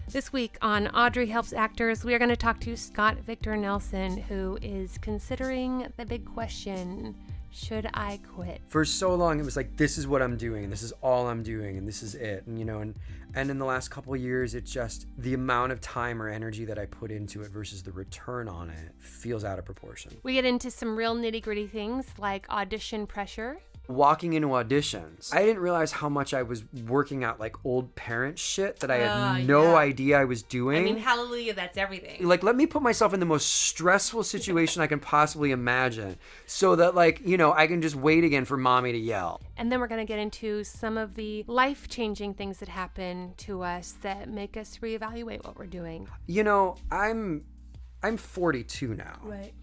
This week on Audrey Helps Actors, we are going to talk to Scott Victor Nelson, who is considering the big question, should I quit? For so long, it was like, this is what I'm doing, and this is all I'm doing, and this is it. And, and in the last couple of years, it's just the amount of time or energy that I put into it versus the return on it feels out of proportion. We get into some real nitty-gritty things like audition pressure. Walking into auditions, I didn't realize how much I was working out like old parent shit that I had no idea I was doing. I mean, hallelujah, that's everything. Like, let me put myself in the most stressful situation I can possibly imagine so that, I can just wait again for mommy to yell. And then we're going to get into some of the life-changing things that happen to us that make us reevaluate what we're doing. I'm 42 now. Right.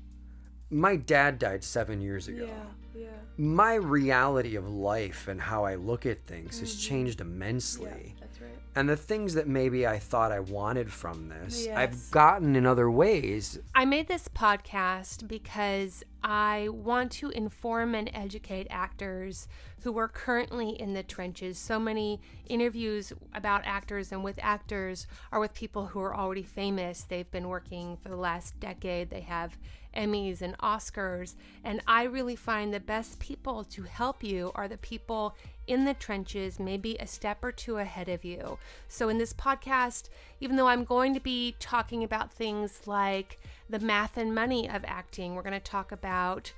My dad died 7 years ago. Yeah. My reality of life and how I look at things has changed immensely. Yeah, that's right. And the things that maybe I thought I wanted from this, Yes. I've gotten in other ways. I made this podcast because I want to inform and educate actors who are currently in the trenches. So many interviews about actors and with actors are with people who are already famous. They've been working for the last decade. They have Emmys and Oscars. And I really find the best people to help you are the people in the trenches, maybe a step or two ahead of you. So in this podcast, even though I'm going to be talking about things like the math and money of acting, we're going to talk about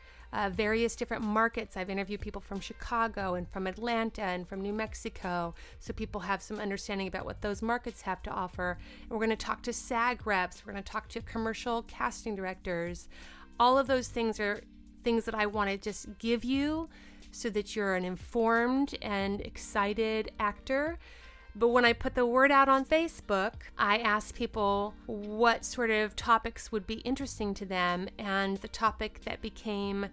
various different markets. I've interviewed people from Chicago and from Atlanta and from New Mexico, so people have some understanding about what those markets have to offer. And we're going to talk to SAG reps. We're going to talk to commercial casting directors. All of those things are things that I want to just give you so that you're an informed and excited actor. But when I put the word out on Facebook, I asked people what sort of topics would be interesting to them. And the topic that became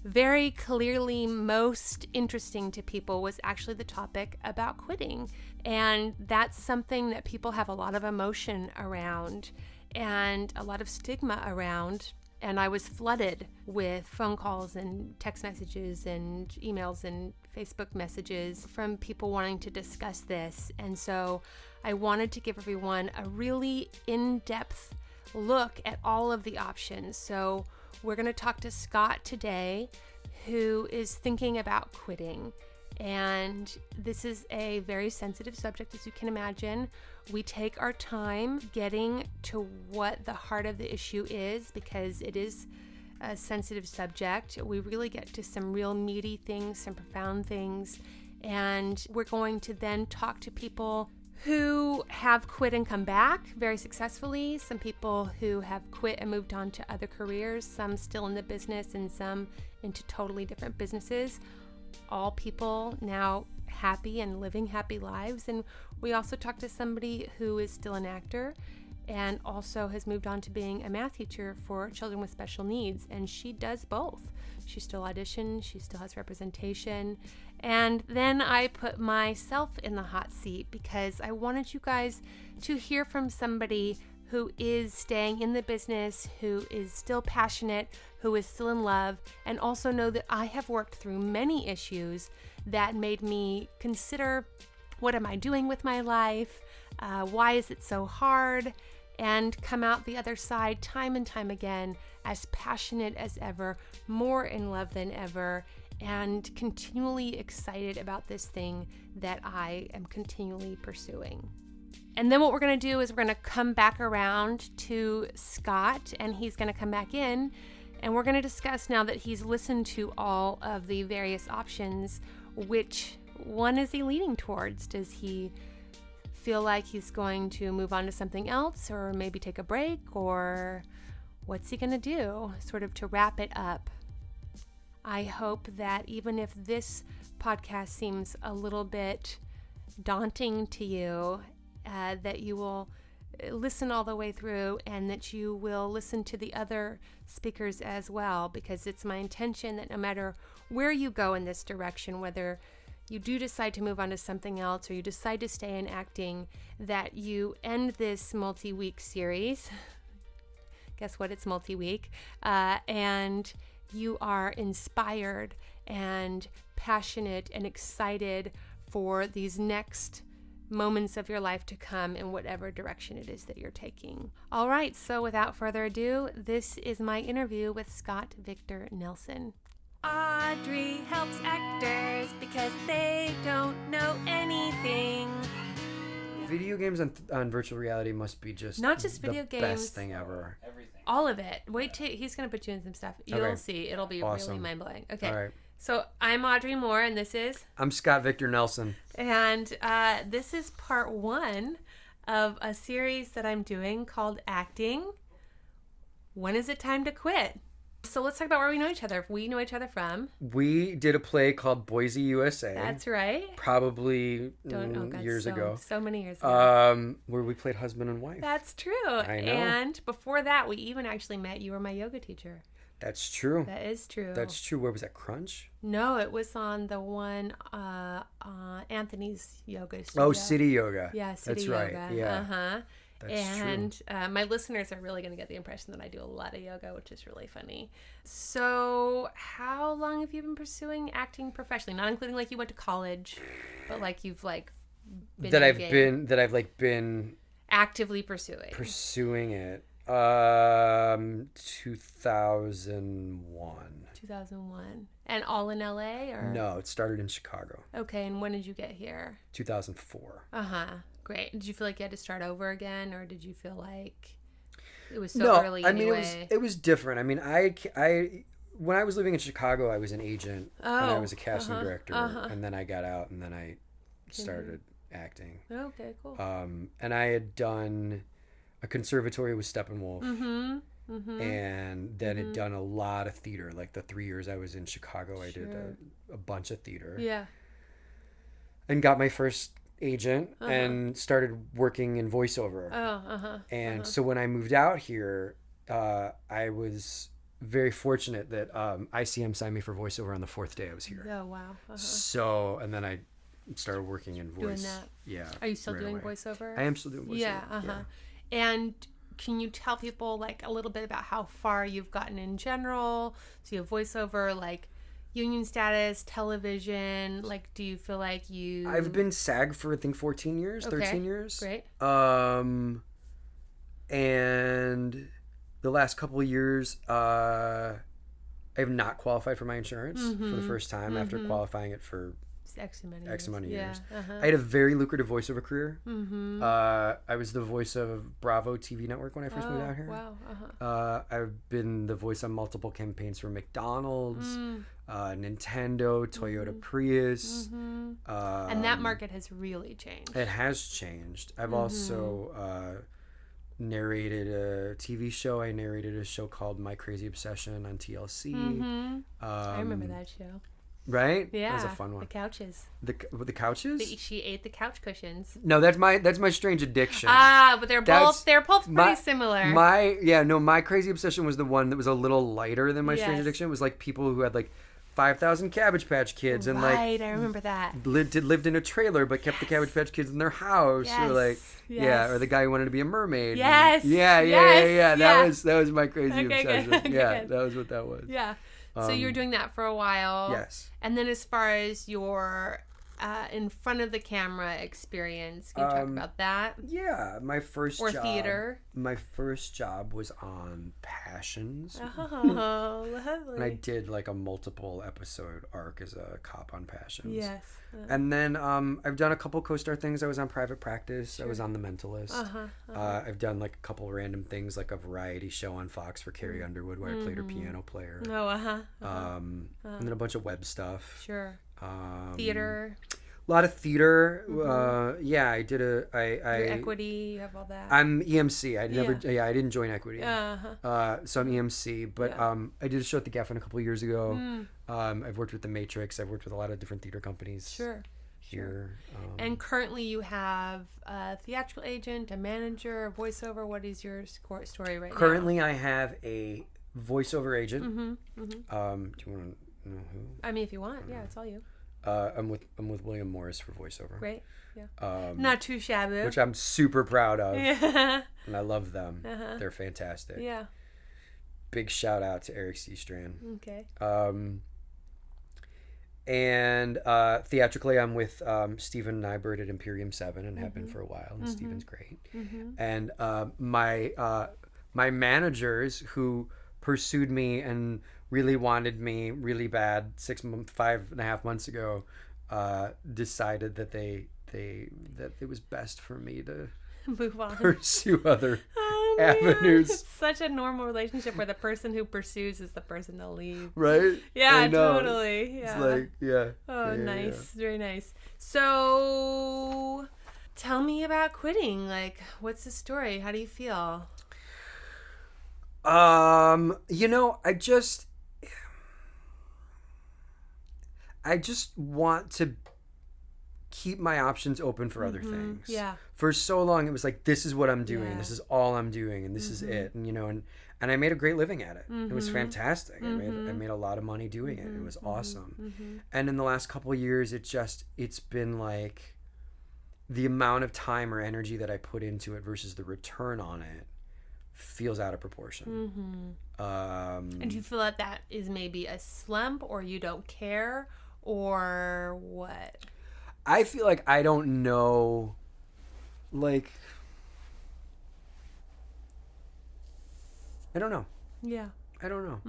very clearly most interesting to people was actually the topic about quitting. And that's something that people have a lot of emotion around and a lot of stigma around. And I was flooded with phone calls and text messages and emails and Facebook messages from people wanting to discuss this. And so I wanted to give everyone a really in-depth look at all of the options. So we're going to talk to Scott today, who is thinking about quitting. And this is a very sensitive subject, as you can imagine. We take our time getting to what the heart of the issue is because it is a sensitive subject. We really get to some real meaty things, some profound things. And we're going to then talk to people who have quit and come back very successfully, some people who have quit and moved on to other careers, some still in the business and some into totally different businesses. All people now happy and living happy lives. And we also talked to somebody who is still an actor and also has moved on to being a math teacher for children with special needs. And she does both. She still auditions, she still has representation. And then I put myself in the hot seat because I wanted you guys to hear from somebody who is staying in the business, who is still passionate, who is still in love, and also know that I have worked through many issues that made me consider, what am I doing with my life? Why is it so hard? And come out the other side time and time again as passionate as ever, more in love than ever, and continually excited about this thing that I am continually pursuing. And then what we're going to do is we're going to come back around to Scott, and he's going to come back in, and we're going to discuss, now that he's listened to all of the various options, which one is he leaning towards? Does he feel like he's going to move on to something else, or maybe take a break, or what's he going to do sort of to wrap it up? I hope that even if this podcast seems a little bit daunting to you, that you will listen all the way through and that you will listen to the other speakers as well, because it's my intention that no matter where you go in this direction, whether you do decide to move on to something else or you decide to stay in acting, that you end this multi-week series. Guess what? It's multi-week. And you are inspired and passionate and excited for these next moments of your life to come in whatever direction it is that you're taking. All right, so without further ado, this is my interview with Scott Victor Nelson. Audrey helps actors because they don't know anything. Video games on virtual reality must be just not just video games, best thing ever. Everything. All of it. Wait till he's gonna put you in some stuff. You'll Okay. see. It'll be Awesome. really mind blowing. Okay. All right. So I'm Audrey Moore, and this is. I'm Scott Victor Nelson. And this is part 1 of a series that I'm doing called Acting. When is it time to quit? So let's talk about where we know each other. We know each other from. We did a play called Boise, USA. That's right. Probably God, years ago. So many years ago. Where we played husband and wife. That's true. I know. And before that, we even actually met. You were my yoga teacher. That's true. That is true. That's true. Where was that? Crunch? No, it was on the one Anthony's yoga studio. Oh, City Yoga. Yeah, City That's Yoga. right. Yeah. Uh-huh. That's and my listeners are really going to get the impression that I do a lot of yoga, which is really funny. So how long have you been pursuing acting professionally? Not including like you went to college, but like you've like been that I've been actively pursuing. Pursuing it. 2001. 2001. And all in LA or? No, it started in Chicago. Okay, and when did you get here? 2004. Uh-huh. Great. Did you feel like you had to start over again, or did you feel like it was so early anyway? I mean, it was different. I mean, I when I was living in Chicago, I was an agent and I was a casting director, and then I got out and then I started acting. Okay, cool. And I had done a conservatory with Steppenwolf, and then had done a lot of theater. Like the 3 years I was in Chicago, I did a bunch of theater. Yeah. And got my first agent and started working in voiceover. And so when I moved out here, I was very fortunate that ICM signed me for voiceover on the 4th day I was here. Oh, wow. So, and then I started working in voice. Doing that. Yeah. Are you still right doing away. voiceover? I am still doing voiceover. Yeah. And can you tell people like a little bit about how far you've gotten in general? So you have voiceover, like union status, television. Like, do you feel like you? I've been SAG for I think 14 years, 13 years. Great. And the last couple of years, I have not qualified for my insurance for the first time after qualifying it for X amount of years. Yeah. I had a very lucrative voiceover career. I was the voice of Bravo TV network when I first moved out here. Wow. I've been the voice on multiple campaigns for McDonald's, Nintendo, Toyota Prius. And that market has really changed. It has changed. I've also narrated a TV show. I narrated a show called My Crazy Obsession on TLC. I remember that show. Right? Yeah. That was a fun one. The couches. The couches? She ate the couch cushions. No, that's my strange addiction. But they're both pretty similar. My Crazy Obsession was the one that was a little lighter than my strange addiction. It was like people who had like 5,000 Cabbage Patch Kids and I remember that. lived in a trailer but kept the Cabbage Patch Kids in their house, or like or the guy who wanted to be a mermaid. Yes. Yeah. That was my Crazy Obsession. Good. That was what that was. Yeah. So you were doing that for a while. Yes. And then as far as your in front of the camera experience, can you talk about that? Yeah, my first or job. Theater. My first job was on Passions. Oh, lovely. And I did like a multiple episode arc as a cop on Passions. Yes. And then I've done a couple co-star things. I was on Private Practice. Sure. I was on The Mentalist. I've done like a couple random things, like a variety show on Fox for Carrie Underwood where I played her piano player. And then a bunch of web stuff. Sure. Theater. A lot of theater. I did Your Equity, you have all that. I'm EMC. I didn't join Equity. So I'm EMC, but I did a show at the Geffen a couple of years ago. I've worked with The Matrix. I've worked with a lot of different theater companies. Sure. Here. And currently you have a theatrical agent, a manager, a voiceover. What is your story right now? Currently I have a voiceover agent. Do you want to know who? I mean, if you want. Yeah, it's all you. I'm with William Morris for voiceover. Great. Yeah. Not too shabby. Which I'm super proud of. Yeah. And I love them. They're fantastic. Yeah. Big shout out to Eric Seastrand. Okay. And theatrically, I'm with Stephen Nybert at Imperium 7 and have been for a while. And Stephen's great. And my managers who pursued me and really wanted me really bad 5.5 months ago decided that that it was best for me to move on, pursue other avenues. It's such a normal relationship where the person who pursues is the person to leave. Right? Yeah, totally. Yeah. It's like, yeah. Oh, yeah, nice. Yeah. Very nice. So tell me about quitting. Like, what's the story? How do you feel? I just want to keep my options open for other things. Yeah. For so long, it was like, this is what I'm doing. Yeah. This is all I'm doing. And this is it. And, and I made a great living at it. It was fantastic. I made a lot of money doing it. It was awesome. And in the last couple of years, it's been like the amount of time or energy that I put into it versus the return on it feels out of proportion. And do you feel that is maybe a slump, or you don't care, or what? I feel like I don't know, like, I don't know. Yeah. I don't know.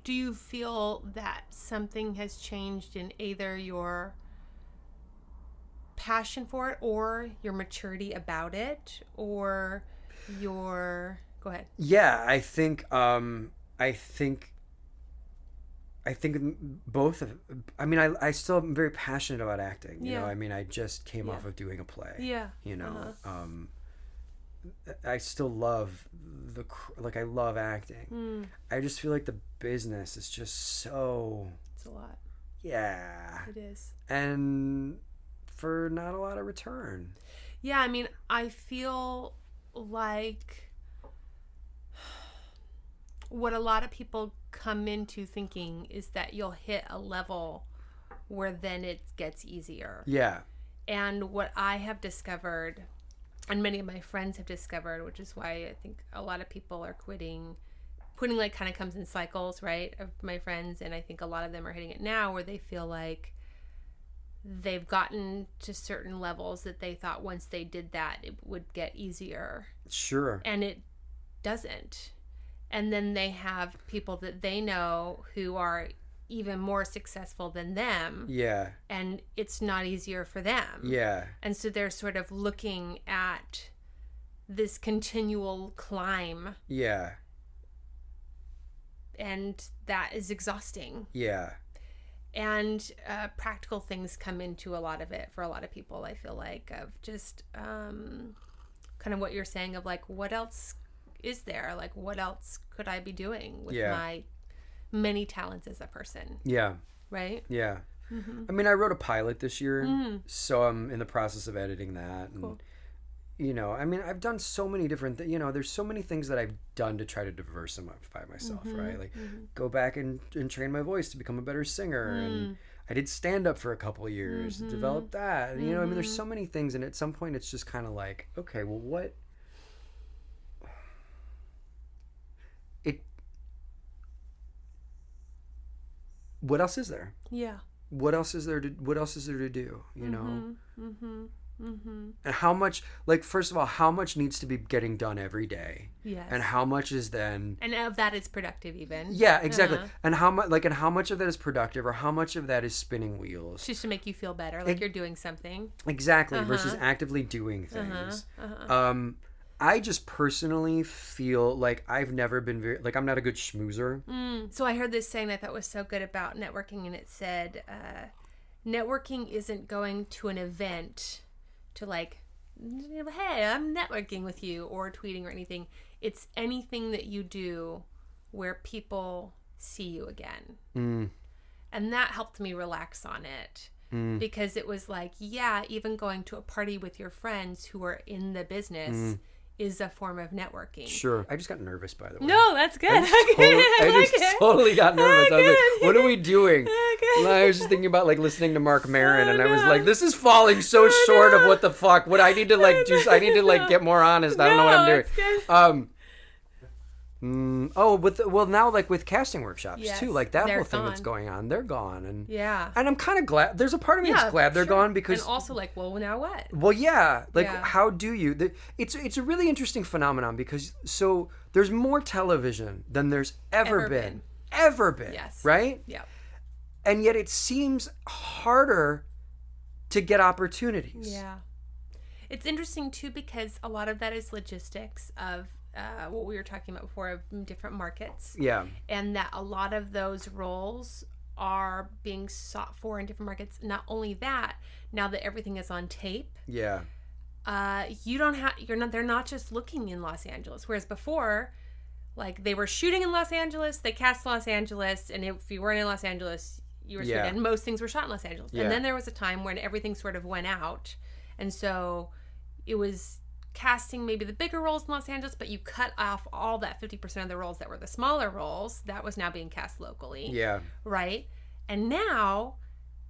Do you feel that something has changed in either your passion for it or your maturity about it or your... Go ahead. Yeah, I think both of... I mean, I still am very passionate about acting. You know, I mean, I just came off of doing a play. Yeah. I still love I love acting. I just feel like the business is just so... It's a lot. Yeah. It is. And for not a lot of return. Yeah, I mean, I feel like what a lot of people come into thinking is that you'll hit a level where then it gets easier. Yeah. And what I have discovered, and many of my friends have discovered, which is why I think a lot of people are quitting. Quitting like kind of comes in cycles, right, of my friends, and I think a lot of them are hitting it now where they feel like they've gotten to certain levels that they thought once they did that it would get easier. Sure. And it doesn't. And then they have people that they know who are even more successful than them. Yeah. And it's not easier for them. Yeah. And so they're sort of looking at this continual climb. Yeah. And that is exhausting. Yeah. And practical things come into a lot of it for a lot of people, I feel like, of just kind of what you're saying of like, what else is there? Like, what else could I be doing with my many talents as a person? Yeah. Right? Yeah. I mean, I wrote a pilot this year, so I'm in the process of editing that. And, cool. I mean, I've done so many different things. There's so many things that I've done to try to diversify myself, right? Like, go back and train my voice to become a better singer. And I did stand-up for a couple of years, developed that. And, I mean, there's so many things. And at some point, it's just kind of like, okay, well, what else is there? Yeah. What else is there to do? And how much, like, first of all, how much needs to be getting done every day? Yes. And how much is then... And of that is productive even. Yeah, exactly. And how much of that is productive, or how much of that is spinning wheels? Just to make you feel better, like you're doing something. Exactly, versus actively doing things. I just personally feel like I've never been I'm not a good schmoozer. So I heard this saying I thought was so good about networking, and it said, networking isn't going to an event to like, hey, I'm networking with you, or tweeting or anything. It's anything that you do where people see you again. And that helped me relax on it. Because it was like, yeah, even going to a party with your friends who are in the business is a form of networking. Sure. I just got nervous, by the way. No, that's good. I just totally got nervous. I was like, what are we doing? And I was just thinking about like listening to Mark Maron, and I was like, this is falling so short of what the fuck. What I need to like do, I need to like get more honest. I don't know what I'm doing. Now like with casting workshops Yes, too, like that they're whole thing gone. that's going on, they're gone, and Yeah. I'm kind of glad. There's a part of me that's glad they're gone because, and also like, well, now what? well, yeah, like Yeah. how do you? It's a really interesting phenomenon because so there's more television than there's ever been. Yes. Right? Yeah. And yet it seems harder to get opportunities. Yeah. It's interesting too because a lot of that is logistics of what we were talking about before of different markets. Yeah. And that a lot of those roles are being sought for in different markets. Not only that, now that everything is on tape, Yeah. they're not just looking in Los Angeles. Whereas before, like they were shooting in Los Angeles, they cast Los Angeles, and if you weren't in Los Angeles, you were screwed. And most things were shot in Los Angeles. Yeah. And then there was a time when everything sort of went out. And so it was casting maybe the bigger roles in Los Angeles, but you cut off all that 50% of the roles that were the smaller roles. That was now being cast locally. Yeah. Right? And now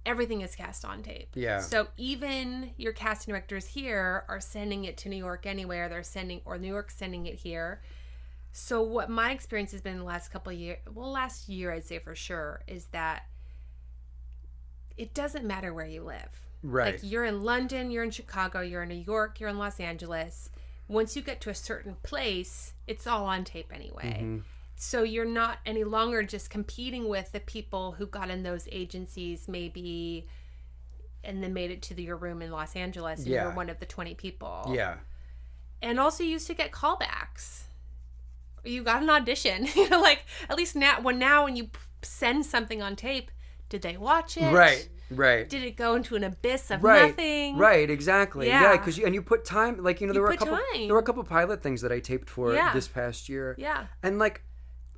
everything is cast on tape. Yeah. So even your casting directors here are sending it to New York anyway, or New York's sending it here. So what my experience has been the last couple of years, last year I'd say for sure, is that it doesn't matter where you live. Right. Like you're in London, you're in Chicago, you're in New York, you're in Los Angeles. Once you get to a certain place, it's all on tape anyway. Mm-hmm. So you're not any longer just competing with the people who got in those agencies maybe and then made it to your room in Los Angeles and Yeah. you're one of the 20 people. Yeah. And also you used to get callbacks. You got an audition. Like at least now when you send something on tape, did they watch it? Right. Did it go into an abyss of Right. nothing? Right. Exactly. Yeah. Yeah. Because you put time. Like there were a put couple. time. There were a couple pilot things that I taped for Yeah. this past year. Yeah. And like,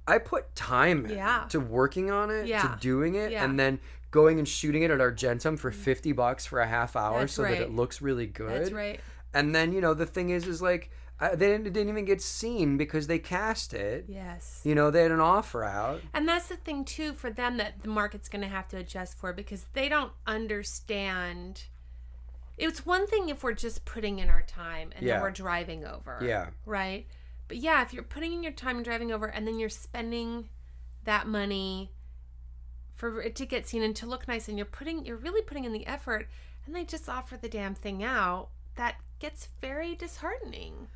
I put time Yeah. to working on it, Yeah. to doing it, Yeah. and then going and shooting it at Argentum for $50 for a half hour That's so right. that it looks really good. That's right. And then the thing is like they didn't even get seen because they cast it. Yes. They had an offer out. And that's the thing too for them that the market's going to have to adjust for because they don't understand. It's one thing if we're just putting in our time and Yeah. then we're driving over. Yeah. Right? But yeah, if you're putting in your time and driving over and then you're spending that money for it to get seen and to look nice and you're really putting in the effort and they just offer the damn thing out, that gets very disheartening.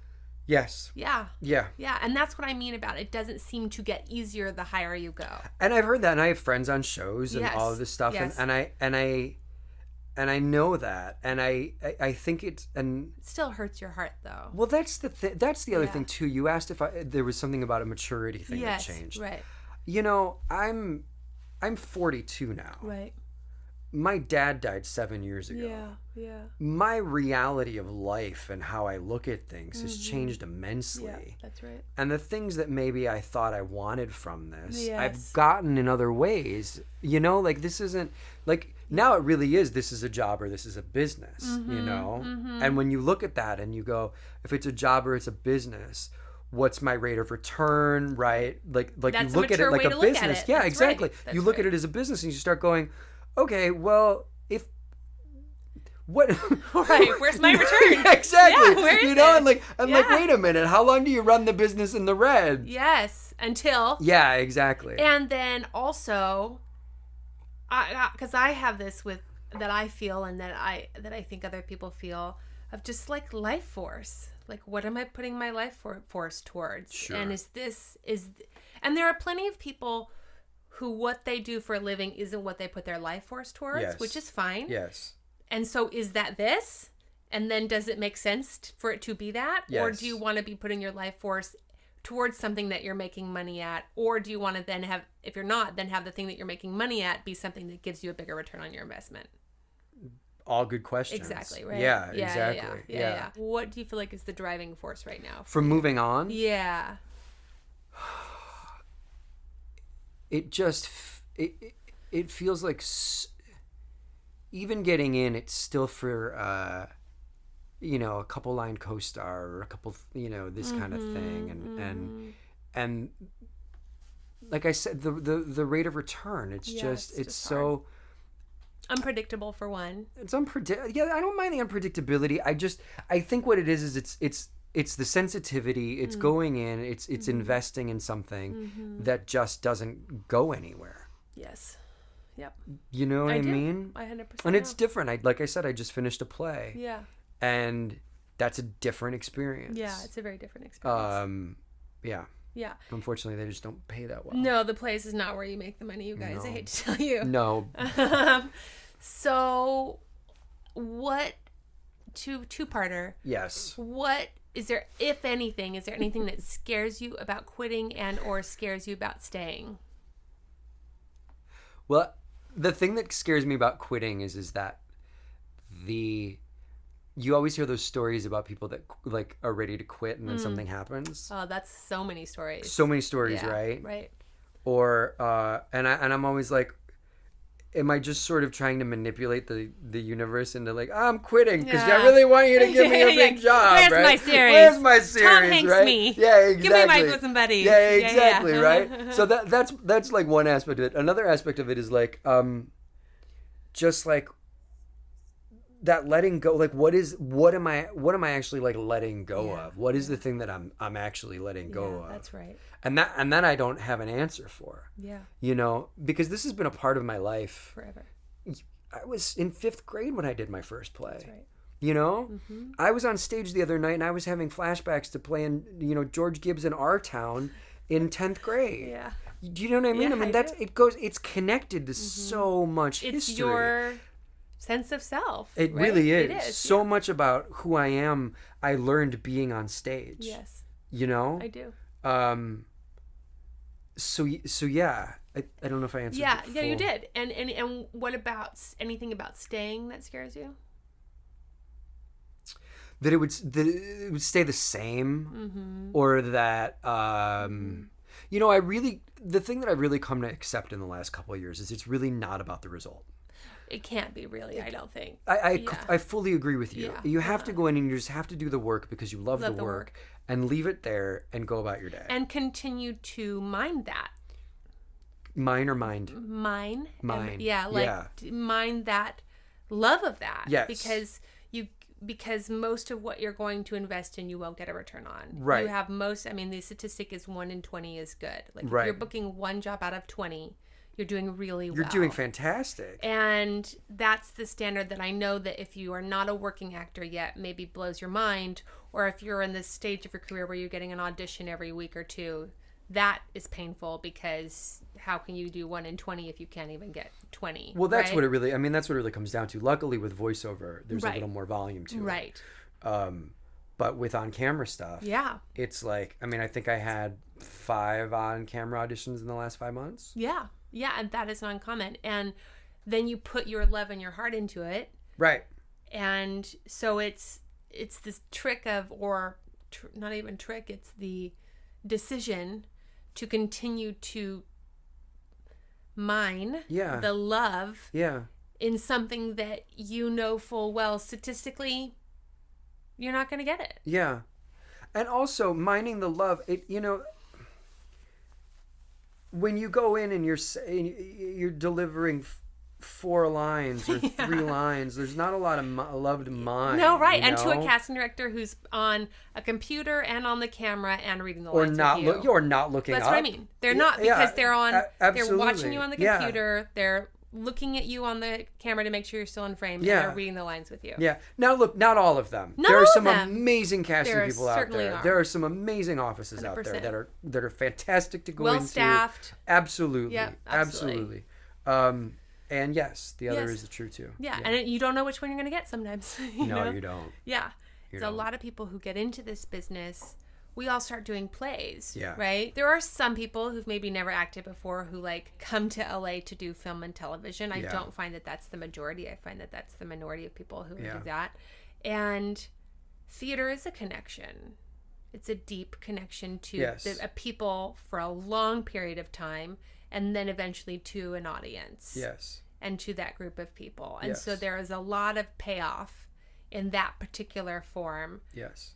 Yes. Yeah. Yeah. Yeah, and that's what I mean about it doesn't seem to get easier the higher you go. And I've heard that, and I have friends on shows and Yes. all of this stuff, Yes. and I know that, and I think it's and It still hurts your heart though. well, that's the other Yeah. thing too. You asked if there was something about a maturity thing Yes, that changed. right. I'm 42 now. Right. My dad died 7 years ago. Yeah. My reality of life and how I look at things has changed immensely. Yeah, that's right. And the things that maybe I thought I wanted from this, Yes. I've gotten in other ways. Like this isn't like now it really is. This is a job or this is a business. And when you look at that and you go, if it's a job or it's a business, what's my rate of return? Right? Like That's you look a at it mature like way a to look at business. it. Yeah, That's exactly. right. You That's look at right. it as a business and you start going, okay, well, if what Right, where's my return? Yeah, exactly. Yeah, where is it? And like Yeah. wait a minute, how long do you run the business in the red? Yes, until Yeah, exactly. and then also because I have this with that I feel and that I think other people feel of just like life force. Like what am I putting my life force towards? Sure. And and there are plenty of people who what they do for a living isn't what they put their life force towards, Yes. which is fine. Yes. And so is that this? And then does it make sense for it to be that? Or Yes. do you want to be putting your life force towards something that you're making money at? Or do you want to then have, if you're not, then have the thing that you're making money at be something that gives you a bigger return on your investment? All good questions. Exactly, right? Yeah, exactly. Yeah. What do you feel like is the driving force right now? For moving on, Yeah. it just it feels like even getting in, it's still for a couple line co-star or a couple this kind of thing, and like I said, the rate of return, it's it's so unpredictable for one. it's unpredictable. Yeah, I don't mind the unpredictability. I think what it is it's it's the sensitivity. It's going in. It's investing in something that just doesn't go anywhere. Yes. Yep. You know what I mean? I 100%. And it's different. Like I said, I just finished a play. Yeah. And that's a different experience. Yeah, it's a very different experience. Yeah. Yeah. Unfortunately, they just don't pay that well. No, the place is not where you make the money, you guys. No. I hate to tell you. No. So, what, two-parter. Yes. What, is there anything that scares you about quitting and or scares you about staying? Well, the thing that scares me about quitting is that you always hear those stories about people that like are ready to quit and then something happens. Oh, that's so many stories. So many stories, Yeah, right? Right. Or and I'm always like, am I just sort of trying to manipulate the universe into like, I'm quitting because I really want you to give me a big job, Where's right? my series? Where's my series? Tom Hanks right? me. Yeah, exactly. Give me Mike with some buddies. Yeah, exactly, Yeah. right? So that's like one aspect of it. Another aspect of it is like just like that letting go. Like what am I actually like letting go of? What is the thing that I'm actually letting go of? That's right. And that I don't have an answer for. Yeah. You know, because this has been a part of my life Forever. I was in 5th grade when I did my first play. That's right. You know, I was on stage the other night and I was having flashbacks to playing, George Gibbs in Our Town in 10th grade. Yeah. Do you know what I mean? Yeah, I mean, it's connected to so much It's history. your sense of self. It right? really is. It is. So much about who I am, I learned being on stage. Yes. You know? I do. So yeah, I don't know if I answered. Yeah, you did. And what about anything about staying that scares you? That it would stay the same, or that the thing that I've really come to accept in the last couple of years is it's really not about the result. It can't be really, I don't think. I fully agree with you. Yeah. You have to go in and you just have to do the work because you love the work and leave it there and go about your day. And continue to mind that. Mine or mind? Mine. Mine. Mind that love of that. Yes. Because most of what you're going to invest in, you won't get a return on. Right. You have the statistic is 1 in 20 is good. Like if right. you're booking one job out of 20, you're doing really well. You're doing fantastic. And that's the standard that I know that if you are not a working actor yet, maybe blows your mind. Or if you're in this stage of your career where you're getting an audition every week or two, that is painful because how can you do 1 in 20 if you can't even get 20? Well, that's what it really comes down to. Luckily with voiceover, there's a Right. little more volume to it. Right. But with on-camera stuff, it's like, I think I had 5 on-camera auditions in the last 5 months. Yeah. Yeah, and that is uncommon. And then you put your love and your heart into it. Right. And so it's this trick of, not even trick, it's the decision to continue to mine the love in something that you know full well statistically you're not going to get it. Yeah. And also mining the love, when you go in and you're delivering 4 lines or 3 lines, there's not a lot of love to mine. No, right. And to a casting director who's on a computer and on the camera and reading the lines with you. Or not looking That's up. what I mean. They're not, because they're on. Absolutely. They're watching you on the computer. They're looking at you on the camera to make sure you're still in frame. And they're reading the lines with you. Yeah. Now look, not all of them. Not there all are of some them. amazing casting people out there. Are. There are some amazing offices 100%. out there that are fantastic to go well into. Well staffed. Absolutely. Yeah, absolutely. And yes, the other is true too. Yeah, and you don't know which one you're going to get sometimes. No, you don't. Yeah. So a lot of people who get into this business, we all start doing plays, right? There are some people who've maybe never acted before who come to LA to do film and television. I don't find that that's the majority. I find that that's the minority of people who do that. And theater is a connection. It's a deep connection to people for a long period of time, and then eventually to an audience. Yes. And to that group of people. And so there is a lot of payoff in that particular form. Yes.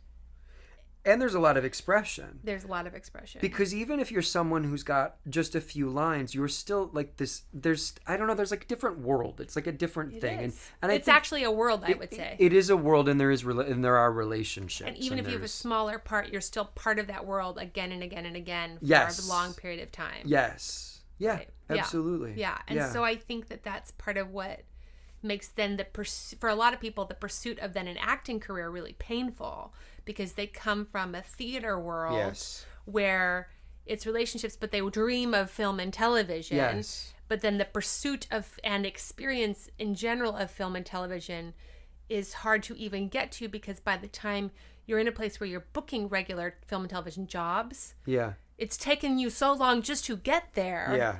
And there's a lot of expression. There's a lot of expression. Because even if you're someone who's got just a few lines, you're still like this. There's like a different world. It's like a different thing. And it's actually a world, I would say. It is a world, and there are relationships. And even if you have a smaller part, you're still part of that world again and again and again for yes. a long period of time. Yes. Yeah, right? absolutely. Yeah. And so I think that that's part of what makes then for a lot of people, the pursuit of then an acting career really painful, because they come from a theater world yes. where it's relationships, but they dream of film and television. Yes. But then the pursuit of and experience in general of film and television is hard to even get to, because by the time you're in a place where you're booking regular film and television jobs, yeah, it's taken you so long just to get there. Yeah.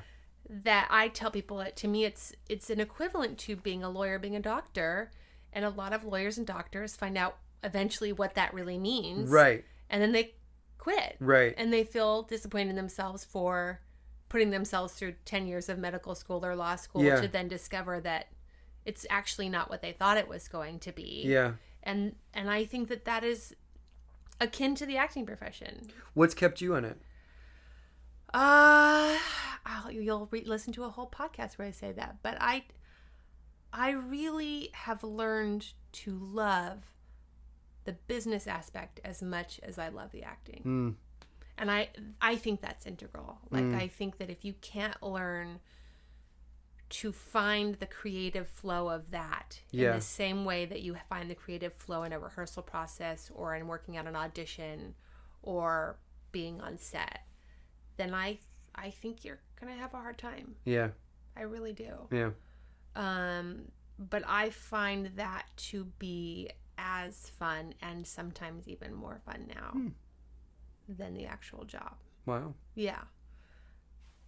That I tell people that to me it's an equivalent to being a lawyer, being a doctor, and a lot of lawyers and doctors find out eventually what that really means. Right. And then they quit. Right. And they feel disappointed in themselves for putting themselves through 10 years of medical school or law school to then discover that it's actually not what they thought it was going to be. Yeah. And I think that is akin to the acting profession. What's kept you in it? You'll listen to a whole podcast where I say that, but I really have learned to love the business aspect as much as I love the acting. And I think that's integral. Like, I think that if you can't learn to find the creative flow of that in the same way that you find the creative flow in a rehearsal process or in working at an audition or being on set, then I think you're going to have a hard time. Yeah. I really do. Yeah. But I find that to be as fun and sometimes even more fun now than the actual job. Wow. Yeah.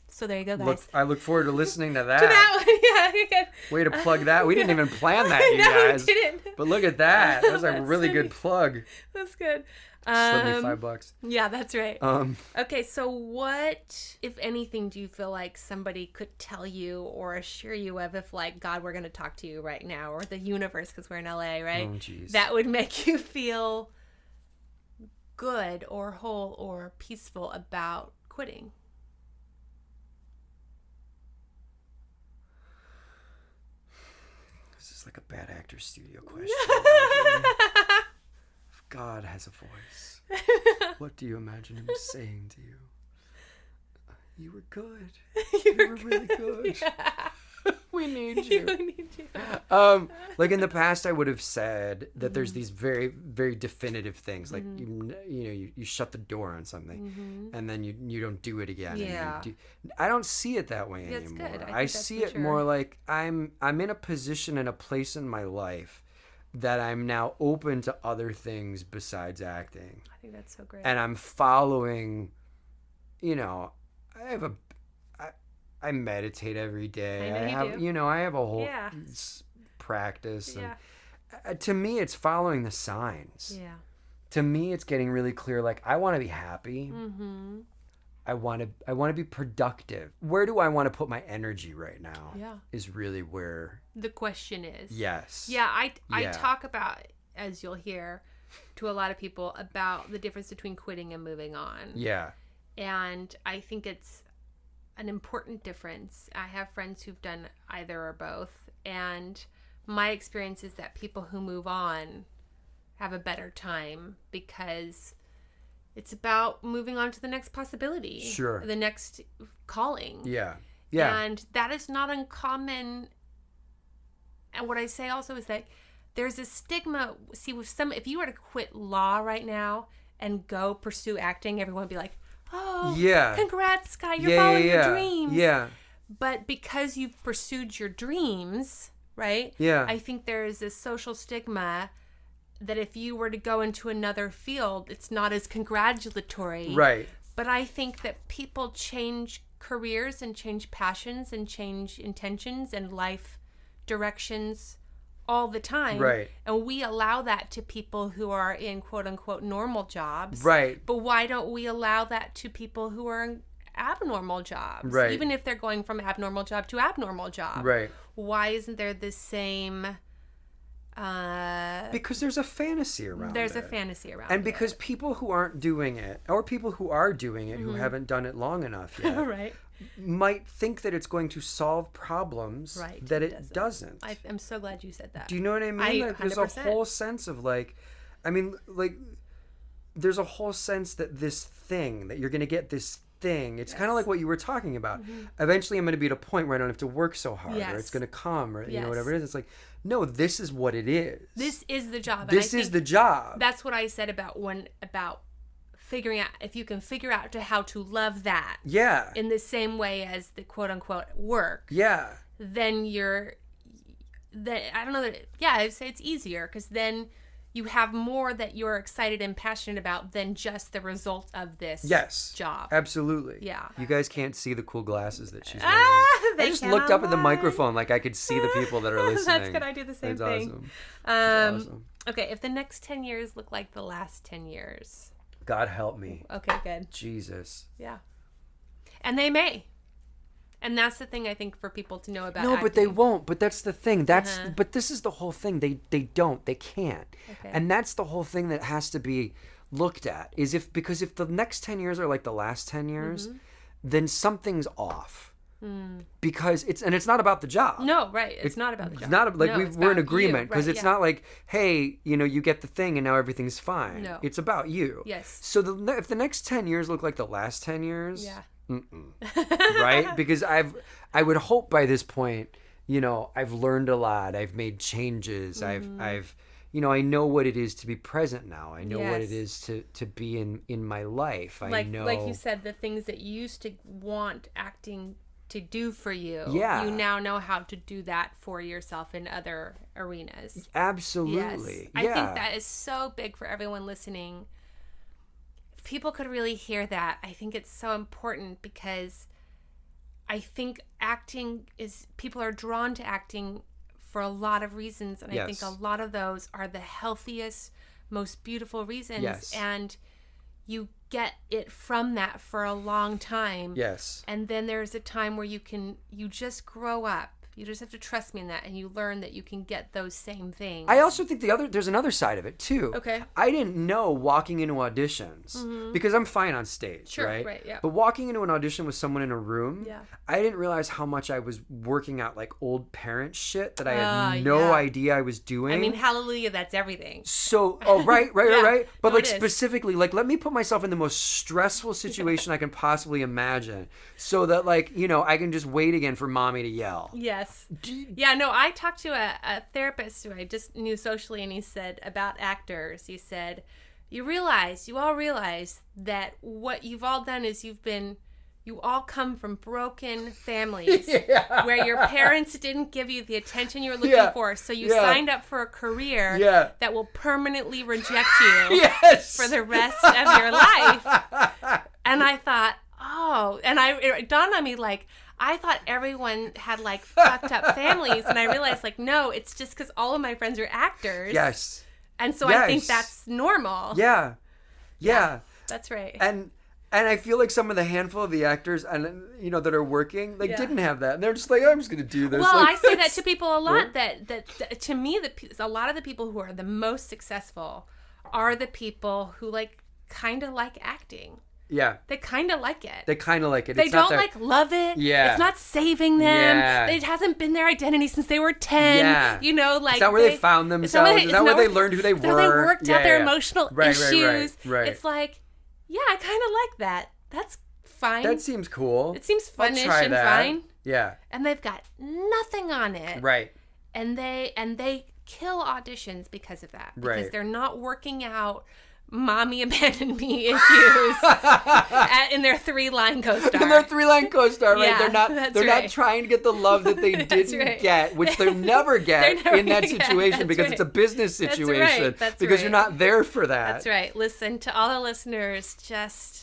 So there you go, guys. I look forward to listening to that. To that one, yeah. Way to plug that. We didn't even plan that, you guys. We didn't. But look at that. That was a really good plug. That's good. Slip me $5. Yeah, that's right. Okay, so what, if anything, do you feel like somebody could tell you or assure you of if, like, God were going to talk to you right now, or the universe, because we're in LA, right? Oh, jeez. That would make you feel good or whole or peaceful about quitting? This is like a bad actor studio question. If God has a voice, what do you imagine him saying to you? You were good. You were really good. Yeah. We need you. We need you. Like in the past, I would have said that there's these very, very definitive things, like you shut the door on something, and then you don't do it again. Yeah. I don't see it that way anymore. Good. I see it more like I'm in a position and a place in my life that I'm now open to other things besides acting. I think that's so great. And I'm following, I meditate every day. I have a whole practice. And to me, it's following the signs. Yeah. To me, it's getting really clear. Like, I want to be happy. Mm-hmm. I want to be productive. Where do I want to put my energy right now? Yeah. Is really where the question is. Yes. Yeah. I talk about, as you'll hear, to a lot of people about the difference between quitting and moving on. Yeah. And I think it's an important difference. I have friends who've done either or both, and my experience is that people who move on have a better time because it's about moving on to the next possibility. Sure. The next calling. Yeah. Yeah. And that is not uncommon. And what I say also is that there's a stigma. See, if you were to quit law right now and go pursue acting, everyone would be like, oh, yeah, congrats, Sky, you're following your dreams. Yeah. But because you've pursued your dreams, right? Yeah. I think there is this social stigma that if you were to go into another field, it's not as congratulatory. Right. But I think that people change careers and change passions and change intentions and life directions all the time. Right. And we allow that to people who are in quote unquote normal jobs. Right. But why don't we allow that to people who are in abnormal jobs? Right. Even if they're going from abnormal job to abnormal job. Right. Why isn't there the same Because there's a fantasy around it. There's a fantasy around it. And because people who aren't doing it, or people who are doing it, who haven't done it long enough yet, right. might think that it's going to solve problems that it doesn't. I'm so glad you said that. Do you know what I mean? Like, there's a whole sense of like, I mean, like, there's a whole sense that this thing, that you're going to get this thing. It's kind of like what you were talking about. Eventually I'm going to be at a point where I don't have to work so hard, or it's going to come, or you know, whatever it is. It's like, no, this is what it is. This is the job. This is the job. That's what I said about figuring out, if you can figure out how to love that. Yeah. In the same way as the quote unquote work. Yeah. Then I don't know I'd say it's easier, because then you have more that you're excited and passionate about than just the result of this job. Absolutely. Yeah. You guys can't see the cool glasses that she's wearing. I just looked up at the microphone like I could see the people that are listening. That's good. I do the same That's thing. Awesome. That's awesome. Okay, if the next 10 years look like the last 10 years. God help me. Okay, good. Jesus. Yeah. And they may. And that's the thing I think for people to know about No, acting. but they won't. But that's the thing. But this is the whole thing. They don't. They can't. Okay. And that's the whole thing that has to be looked at. Because if the next 10 years are like the last 10 years, then something's off. Because it's not about the job. No, right. It's not about the job. It's not like we're in agreement, because it's not like, hey, you get the thing and now everything's fine. No. It's about you. Yes. So if the next 10 years look like the last 10 years, yeah. Right? Because I would hope by this point, I've learned a lot. I've made changes. I've I know what it is to be present now. I know what it is to be in my life. Like you said, the things that you used to want acting to do for you. Yeah. You now know how to do that for yourself in other arenas. Absolutely. Yes. I think that is so big for everyone listening. If people could really hear that, I think it's so important, because I think people are drawn to acting for a lot of reasons. And I think a lot of those are the healthiest, most beautiful reasons. Yes. And you get it from that for a long time. Yes. And then there's a time where you just grow up. You just have to trust me in that, and you learn that you can get those same things. I also think there's another side of it too. Okay. I didn't know walking into auditions, because I'm fine on stage, Sure, right? right, yeah. But walking into an audition with someone in a room, Yeah. I didn't realize how much I was working out like old parent shit that I had no idea I was doing. I mean, hallelujah, that's everything. So, right. But No, like it is. specifically, like, let me put myself in the most stressful situation I can possibly imagine, so that I can just wait again for mommy to yell. Yes. Yeah, no, I talked to a therapist who I just knew socially, and he said about actors, he said, you all realize that what you've all done is you all come from broken families where your parents didn't give you the attention you were looking for, so you signed up for a career that will permanently reject you for the rest of your life. And I thought, and it dawned on me, like, I thought everyone had like fucked up families, and I realized like, no, it's just because all of my friends are actors. Yes. And so I think that's normal. Yeah. That's right. And I feel like some of the handful of the actors and that are working didn't have that, and they're just like, I'm just gonna do this. Well, like, I say that to people a lot. That to me, a lot of the people who are the most successful are the people who kind of like acting. Yeah. They kind of like it. They don't love it. Yeah. It's not saving them. Yeah. It hasn't been their identity since they were 10. Yeah. It's not where they found themselves. It's not where they learned who they were. It's not where they worked out their emotional issues. Right. It's like, I kind of like that. That's fine. That seems cool. It seems funnish and fine. Yeah. And they've got nothing on it. Right. And they kill auditions because of that. Because they're not working out mommy abandoned me issues in their 3-line co-star. In their 3-line co-star, right? Yeah, they're not trying to get the love that they didn't get, which they'll never get in that situation, because it's a business situation. That's because you're not there for that. That's right. Listen, to all the listeners, just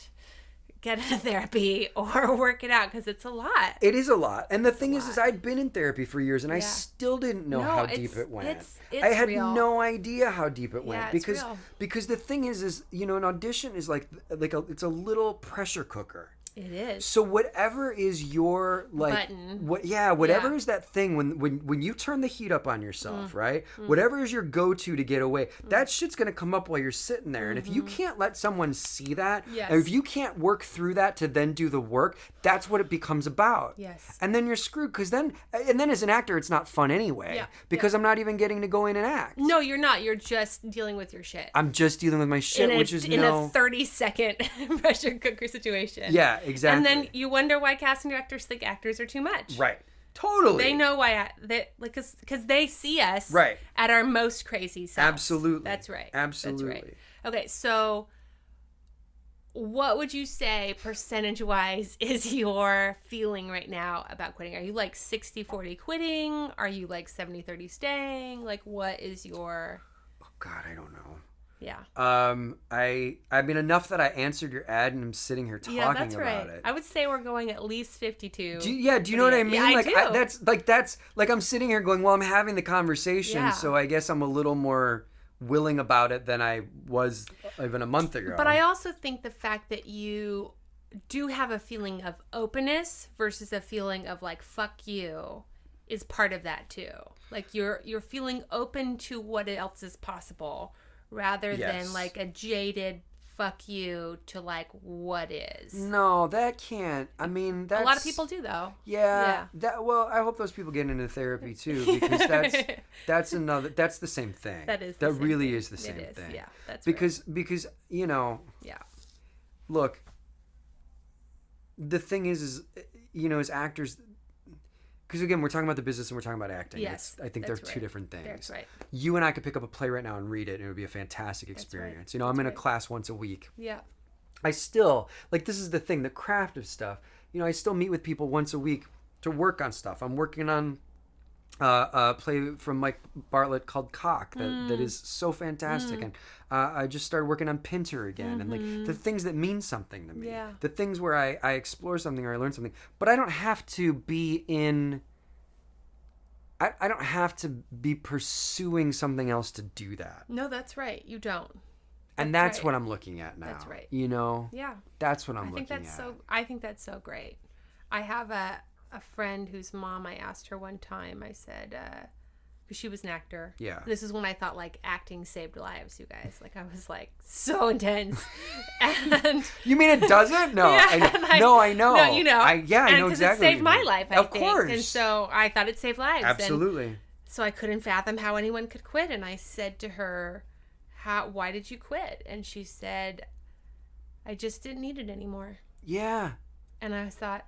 get into therapy or work it out, because it's a lot. It is a lot. And the thing is I'd been in therapy for years, and I still didn't know how deep it went. It's I had real. no idea how deep it went, because the thing is an audition is like it's a little pressure cooker. It is. So whatever is your like button. Whatever is that thing when you turn the heat up on yourself, right? Whatever is your go-to to get away, that shit's gonna come up while you're sitting there. And if you can't let someone see that, yes. or if you can't work through that to then do the work, that's what it becomes about. Yes. And then you're screwed because then as an actor, it's not fun anyway. Yeah. Because I'm not even getting to go in and act. No, you're not. You're just dealing with your shit. I'm just dealing with my shit, which is in a 30-second pressure cooker situation. Yeah, exactly. And then you wonder why casting directors think actors are too much. Right. Totally. They know why, because they see us right. at our most crazy selves. Absolutely. That's right. Absolutely. That's right. Okay, so what would you say percentage-wise is your feeling right now about quitting? Are you like 60-40 quitting? Are you like 70-30 staying? Like, what is your... Oh, God, I don't know. Yeah. I mean, enough that I answered your ad and I'm sitting here talking about it. I would say we're going at least 52. Do you know what I mean? Yeah, that's I'm sitting here going, well, I'm having the conversation, so I guess I'm a little more willing about it than I was even a month ago. But I also think the fact that you do have a feeling of openness versus a feeling of like, fuck you, is part of that too. Like you're feeling open to what else is possible, rather than like a jaded fuck you to like what is. No, that can't. I mean, that's... A lot of people do though. Yeah. Well, I hope those people get into therapy too, because that's the same thing. That really is the same thing. Yeah, that's because Yeah. Look, the thing is as actors, because again, we're talking about the business and we're talking about acting. Yes, I think they're two different things. That's right. You and I could pick up a play right now and read it, and it would be a fantastic experience. I'm in a class once a week. Yeah. I still, like, this is the thing, the craft of stuff. I still meet with people once a week to work on stuff. I'm working on a play from Mike Bartlett called Cock that is so fantastic. And I just started working on Pinter again. And like the things that mean something to me. Yeah. The things where I explore something or I learn something. But I don't have to be in... I don't have to be pursuing something else to do that. No, that's right. You don't. And that's what I'm looking at now. That's right. Yeah. That's what I'm looking at. I think that's so great. I have a friend whose mom, I asked her one time, I said, because she was an actor. Yeah. This is when I thought like acting saved lives, you guys. Like I was like so intense. And you mean it doesn't? No. Yeah, I know. No, I know exactly. Because it saved my life, I think. Of course. And so I thought it saved lives. Absolutely. And so I couldn't fathom how anyone could quit. And I said to her, why did you quit? And she said, I just didn't need it anymore. Yeah. And I thought,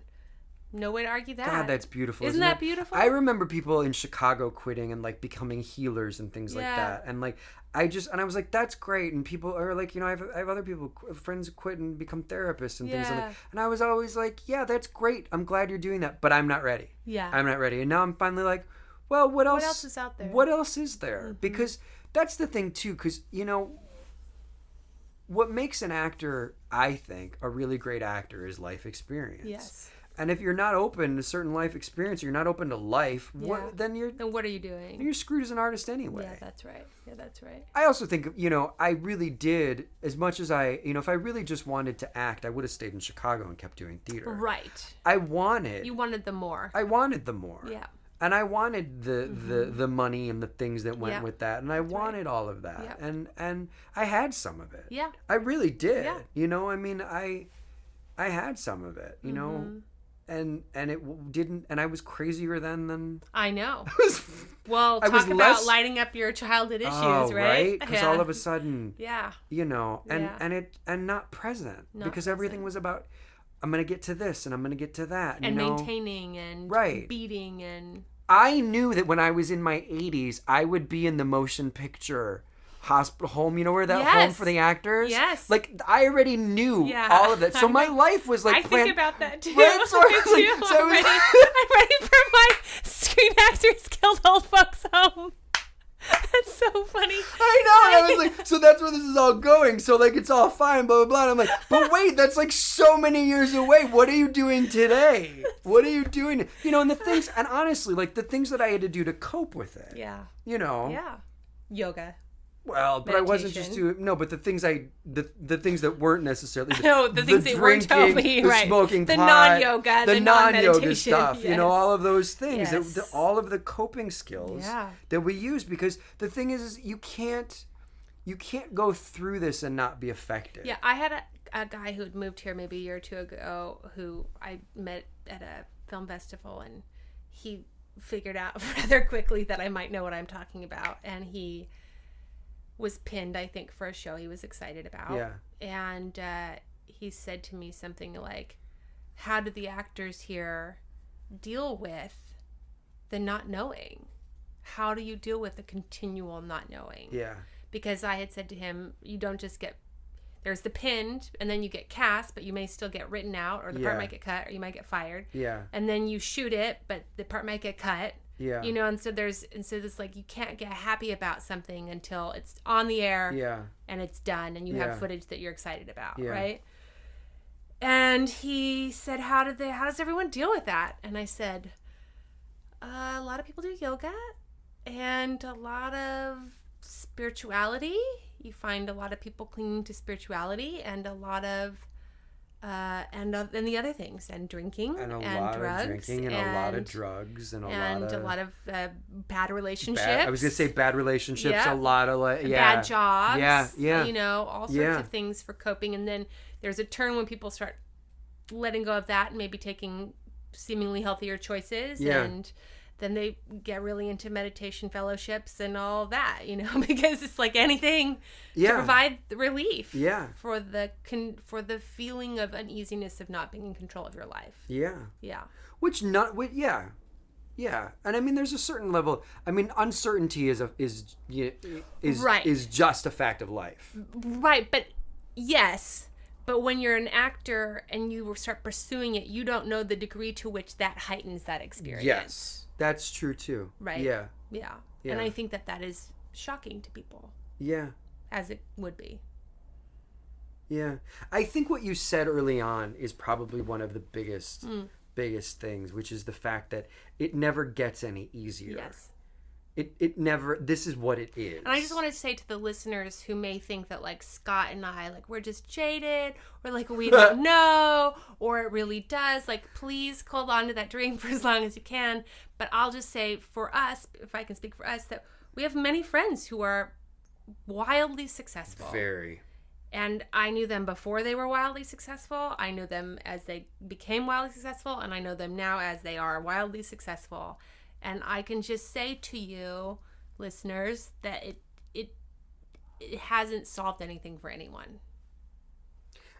no way to argue that. God, that's beautiful. Isn't that beautiful? I remember people in Chicago quitting and like becoming healers and things like that. And like, I was like, that's great. And people are like, I have other people, friends quit and become therapists and things like that. And I was always like, yeah, that's great. I'm glad you're doing that, but I'm not ready. Yeah. I'm not ready. And now I'm finally like, well, what else? What else is out there? What else is there? Mm-hmm. Because that's the thing too, because, what makes an actor, I think, a really great actor is life experience. Yes. And if you're not open to certain life experience, you're not open to life, then what are you doing? You're screwed as an artist anyway. Yeah, that's right. I also think, I really did, as much as if I really just wanted to act, I would have stayed in Chicago and kept doing theater. Right. You wanted the more. I wanted the more. Yeah. And I wanted the money and the things that went with that. And I wanted all of that. Yeah. And I had some of it. Yeah. I really did. Yeah. I had some of it, And it didn't, and I was crazier then than... I know. Well, talk about lighting up your childhood issues, right? Because all of a sudden... Yeah. And not present. Because everything was about, I'm going to get to this, and I'm going to get to that. And maintaining, and beating, and... I knew that when I was in my 80s, I would be in the motion picture hospital home, where that home for the actors? Yes. Like, I already knew all of that. So my life was like... I think about that too. Right? So I'm ready for my Screen Actors Guild Old Folks Home. That's so funny. I know. And I was like, so that's where this is all going. So, like, it's all fine, blah, blah, blah. And I'm like, but wait, that's like so many years away. What are you doing today? What are you doing? And the things, and honestly, like, the things that I had to do to cope with it. Yeah. Yeah. Yoga. Well, but meditation. I wasn't just doing but the things the things that weren't necessarily the things that weren't totally the right. smoking the pot, non-yoga, the non-yoga non-meditation stuff, yes. all of those things, Yes. all of the coping skills Yeah. that we use, because the thing is you can't go through this and not be affected. Yeah, I had a guy who had moved here maybe a year or two ago who I met at a film festival, and he figured out rather quickly that I might know what I'm talking about, and he was pinned, I think, for a show he was excited about. Yeah. And he said to me something like, how do the actors here deal with the not knowing? How do you deal with the continual not knowing? Yeah. Because I had said to him, you don't just get, there's the pinned, and then you get cast, but you may still get written out, or the part might get cut, or you might get fired. Yeah. And then you shoot it, but the part might get cut. Yeah. And so it's like you can't get happy about something until it's on the air. Yeah. And it's done, and you have footage that you're excited about, Yeah. right? And he said, how does everyone deal with that? And I said, a lot of people do yoga, and a lot of spirituality. You find a lot of people clinging to spirituality, and a lot of and the other things, and drinking, and drugs, and a lot of drugs, and a lot of bad relationships. I was gonna say bad relationships. Yep. A lot of bad jobs. Yeah. All sorts of things for coping. And then there's a turn when people start letting go of that and maybe taking seemingly healthier choices. Yeah. And then they get really into meditation fellowships and all that, because it's like anything to provide relief for the feeling of uneasiness of not being in control of your life. Yeah. Yeah. Yeah. And I mean, there's a certain level. I mean, uncertainty is just a fact of life. Right. But yes. But when you're an actor and you start pursuing it, you don't know the degree to which that heightens that experience. Yes. That's true too. Right. Yeah. And I think that is shocking to people. Yeah. As it would be. Yeah. I think what you said early on is probably one of the biggest things, which is the fact that it never gets any easier. Yes. It never, this is what it is. And I just want to say to the listeners who may think that like Scott and I, like we're just jaded, or like we don't know, or it really does, like please hold on to that dream for as long as you can. But I'll just say for us, if I can speak for us, that we have many friends who are wildly successful. Very. And I knew them before they were wildly successful. I knew them as they became wildly successful, and I know them now as they are wildly successful. And I can just say to you, listeners, that it hasn't solved anything for anyone.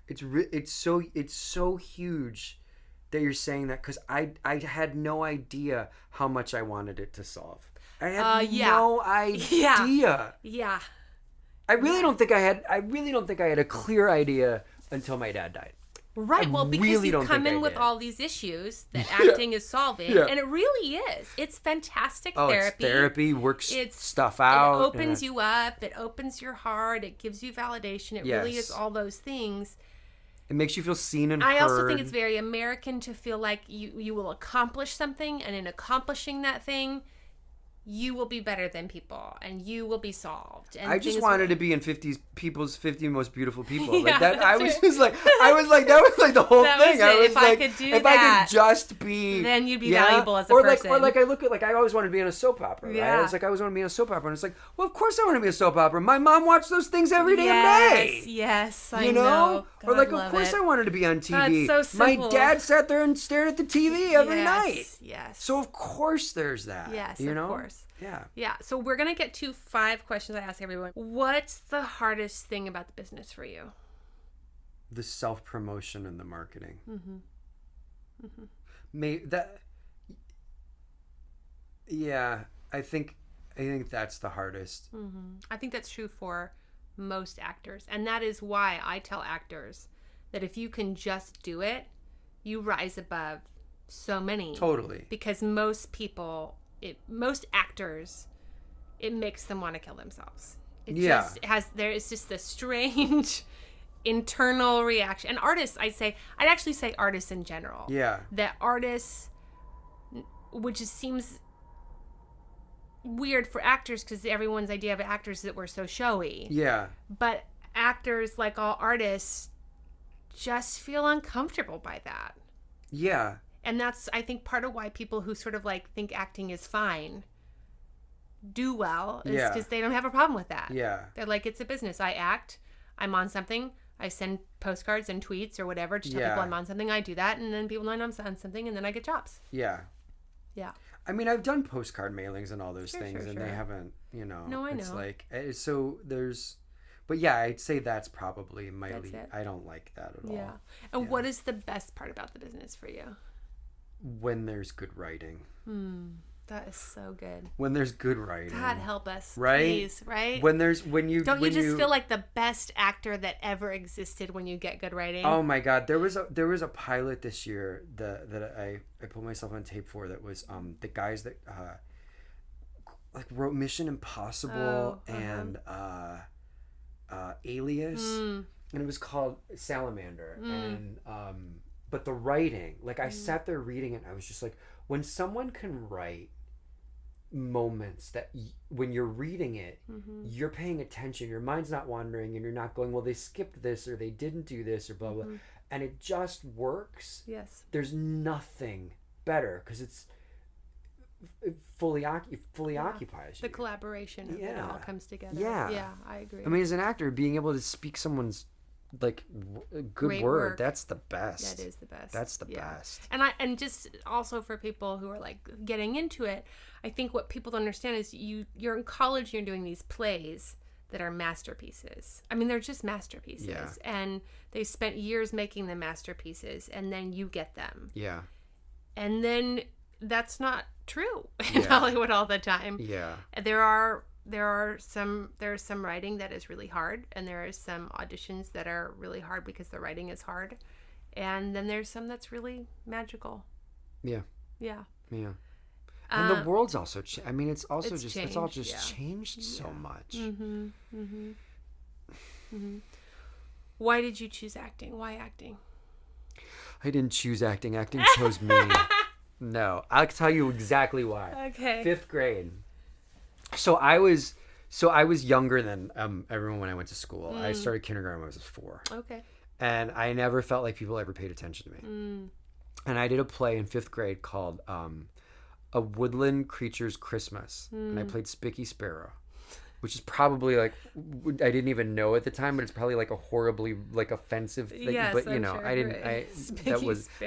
It's so huge that you're saying that, because I had no idea how much I wanted it to solve. I had no idea. Yeah. I really don't think I had a clear idea until my dad died. Right, well, because really you come in with all these issues that acting is solving, and it really is. It's fantastic therapy. It's therapy, works stuff out. It opens you up, it opens your heart, it gives you validation, it really is all those things. It makes you feel seen and heard. I also think it's very American to feel like you will accomplish something, and in accomplishing that thing, you will be better than people, and you will be solved. And I just wanted to be in people's 50 most beautiful people. Yeah, like that. I was like that was like the whole thing. I was if like, I could do if that, I could just be, then you'd be valuable as a person. Or I look at, like, I always wanted to be in a soap opera. Right? Yeah. It's like I always wanted to be in a soap opera, and it's like, well, of course I want to be in a soap opera. My mom watched those things every damn day. Yes, I know. God, or like, of course I wanted to be on TV. That's so simple. My dad sat there and stared at the TV every night. Yes. So of course there's that. Yes, of course. Yeah. Yeah. So we're going to get to 5 questions I ask everyone. What's the hardest thing about the business for you? The self-promotion and the marketing. I think that's the hardest. I think that's true for most actors. And that is why I tell actors that if you can just do it, you rise above so many. Totally. Because most actors, it makes them want to kill themselves. It's just this strange internal reaction. And artists, I'd actually say artists in general. Yeah. That artists, which seems weird for actors because everyone's idea of actors is that we're so showy. Yeah. But actors, like all artists, just feel uncomfortable by that. Yeah. And that's, I think, part of why people who sort of like think acting is fine do well is because they don't have a problem with that. Yeah. They're like, it's a business. I act. I'm on something. I send postcards and tweets or whatever to tell people I'm on something. I do that. And then people know I'm on something and then I get jobs. Yeah. Yeah. I mean, I've done postcard mailings and all those things and they haven't, you know. No, I know. It's like, so there's, but yeah, I'd say that's probably I don't like that at all. Yeah. And what is the best part about the business for you? When there's good writing. That is so good. When there's good writing. God help us, right? Please, right? When you feel like the best actor that ever existed when you get good writing? Oh my God, there was a pilot this year that I put myself on tape for that was the guys that like wrote Mission Impossible and Alias, and it was called Salamander, and but the writing, like I sat there reading it, and I was just like, when someone can write moments that when you're reading it, you're paying attention, your mind's not wandering, and you're not going, well, they skipped this or they didn't do this or blah blah, and it just works. Yes. There's nothing better because it fully occupies you. The collaboration of it all comes together. Yeah, I agree. I mean, as an actor, being able to speak someone's like good Great word, work. That's the best. That is the best. That's the best. And just also for people who are like getting into it, I think what people don't understand is you're in college, you're doing these plays that are masterpieces. I mean, they're just masterpieces, and they spent years making them masterpieces, and then you get them. Yeah. And then that's not true in Hollywood all the time. Yeah. There's some writing that is really hard, and there are some auditions that are really hard because the writing is hard, and then there's some that's really magical. Yeah. And the world's also I mean, it's all just changed so much. Why did you choose acting? Why acting? I didn't choose acting. Acting chose me. No, I'll tell you exactly why. Okay. 5th grade. So I was younger than everyone when I went to school. I started kindergarten when I was 4. Okay. And I never felt like people ever paid attention to me. And I did a play in 5th grade called A Woodland Creature's Christmas. And I played Spicky Sparrow, which is probably like, I didn't even know at the time, but it's probably like a horribly like offensive thing. Yes, but you I'm know, sure, I didn't, right.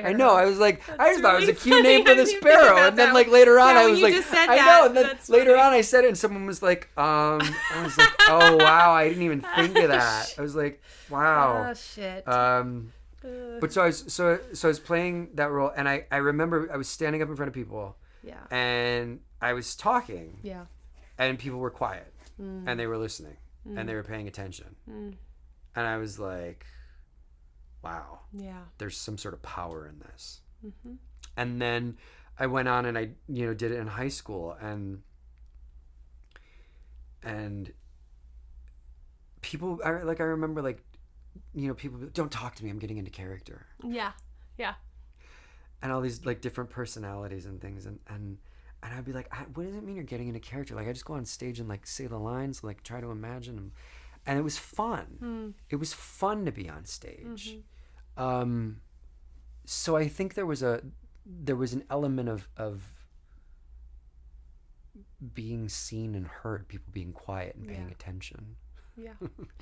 I know, I was like, I just thought it was a cute funny. name for the I didn't sparrow. think And then about like that. later on, Yeah, I when was you like, just said I that, know. And then that's later funny. on I said it and someone was like, I was like, oh wow, I didn't even think of that. I was like, wow. Oh shit. But so I was playing that role, and I remember I was standing up in front of people. Yeah. And I was talking. Yeah. And people were quiet. And they were listening. And they were paying attention. And I was like, wow. Yeah. There's some sort of power in this. And then I went on and I, did it in high school, and people, I remember like, people, don't talk to me, I'm getting into character. Yeah. Yeah. And all these like different personalities and things, and I'd be like, what does it mean you're getting into character? Like I just go on stage and like say the lines, like try to imagine them, and it was fun. It was fun to be on stage. So I think there was an element of being seen and heard, people being quiet and paying attention. Yeah.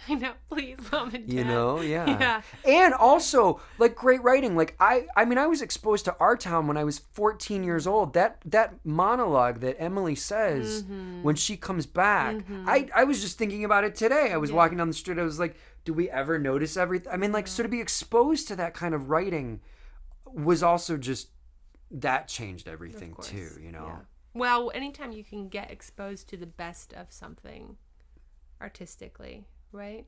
I know. Please, Mom and Dad. Yeah. And also, like, great writing. Like, I mean, I was exposed to Our Town when I was 14 years old. That monologue that Emily says when she comes back, I was just thinking about it today. I was walking down the street. I was like, do we ever notice everything? I mean, like, so to be exposed to that kind of writing was also just, that changed everything too, Yeah. Well, anytime you can get exposed to the best of something artistically, right?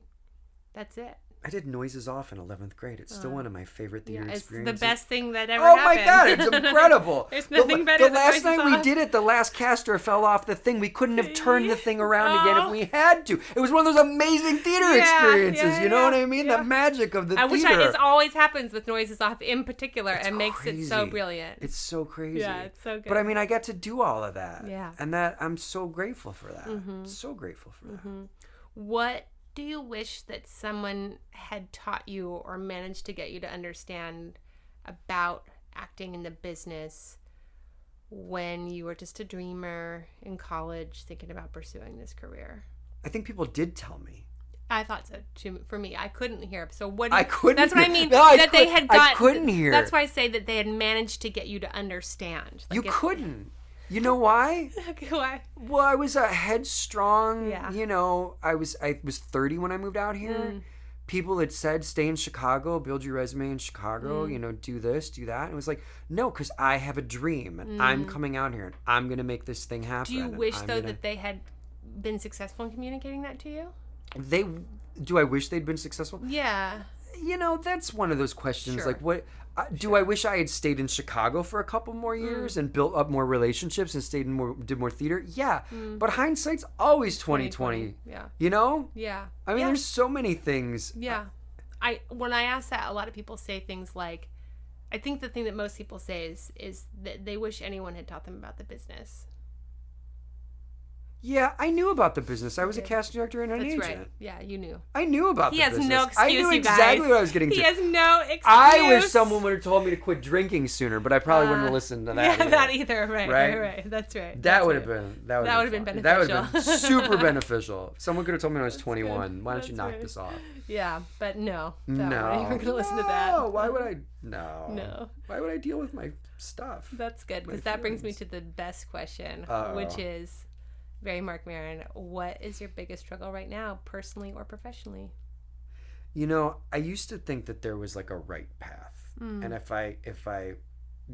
That's it. I did Noises Off in 11th grade. It's still one of my favorite theater experiences. It's the best thing that ever happened. happened. Oh my God, it's incredible. There's nothing better than the last Noises time we Off. did it, the last caster fell off the thing. We couldn't have turned the thing around again if we had to. It was one of those amazing theater experiences. You know what I mean? The magic of the theater. It always happens with Noises Off in particular and makes crazy. it so brilliant. It's so crazy. Yeah, it's so good. But I mean, I got to do all of that. Yeah. And that I'm so grateful for that. So grateful for that. What do you wish that someone had taught you or managed to get you to understand about acting in the business when you were just a dreamer in college thinking about pursuing this career? I think people did tell me. I thought so too. For me, I couldn't hear. So what? I couldn't. That's what I mean. No, I couldn't hear. That's why I say that they had managed to get you to understand. Like you couldn't. You know why? Why? Well, I was a headstrong. Yeah. You know, I was 30 when I moved out here. People had said, "Stay in Chicago, build your resume in Chicago. You know, do this, do that." And it was like, no, because I have a dream, and I'm coming out here, and I'm gonna make this thing happen. Do you wish that they had been successful in communicating that to you? Do I wish they'd been successful? Yeah. You know, that's one of those questions. Like, what do I wish I had stayed in Chicago for a couple more years and built up more relationships and did more theater? Yeah. But hindsight's always 2020. Yeah. You know? Yeah. I mean, there's so many things. Yeah. When I ask that, a lot of people say things like, I think the thing that most people say is that they wish anyone had taught them about the business. Yeah, I knew about the business. I was a casting director and an agent. That's right. Yeah, you knew. I knew about the business. He has no excuse, I knew you guys. exactly what I was getting to. He has no excuse. I wish someone would have told me to quit drinking sooner, but I probably wouldn't have listened to that either. Yeah, that either. Right. That's right. That would have been beneficial. That would have been super beneficial. Someone could have told me when I was 21. Good. Why don't you knock this off? Yeah, but no. No. You weren't going to listen to that. Why would I? No. No. Why would I deal with my stuff? That's good, because that brings me to the best question, which is, very Mark Maron, what is your biggest struggle right now, personally or professionally? You know, I used to think that there was like a right path, and if I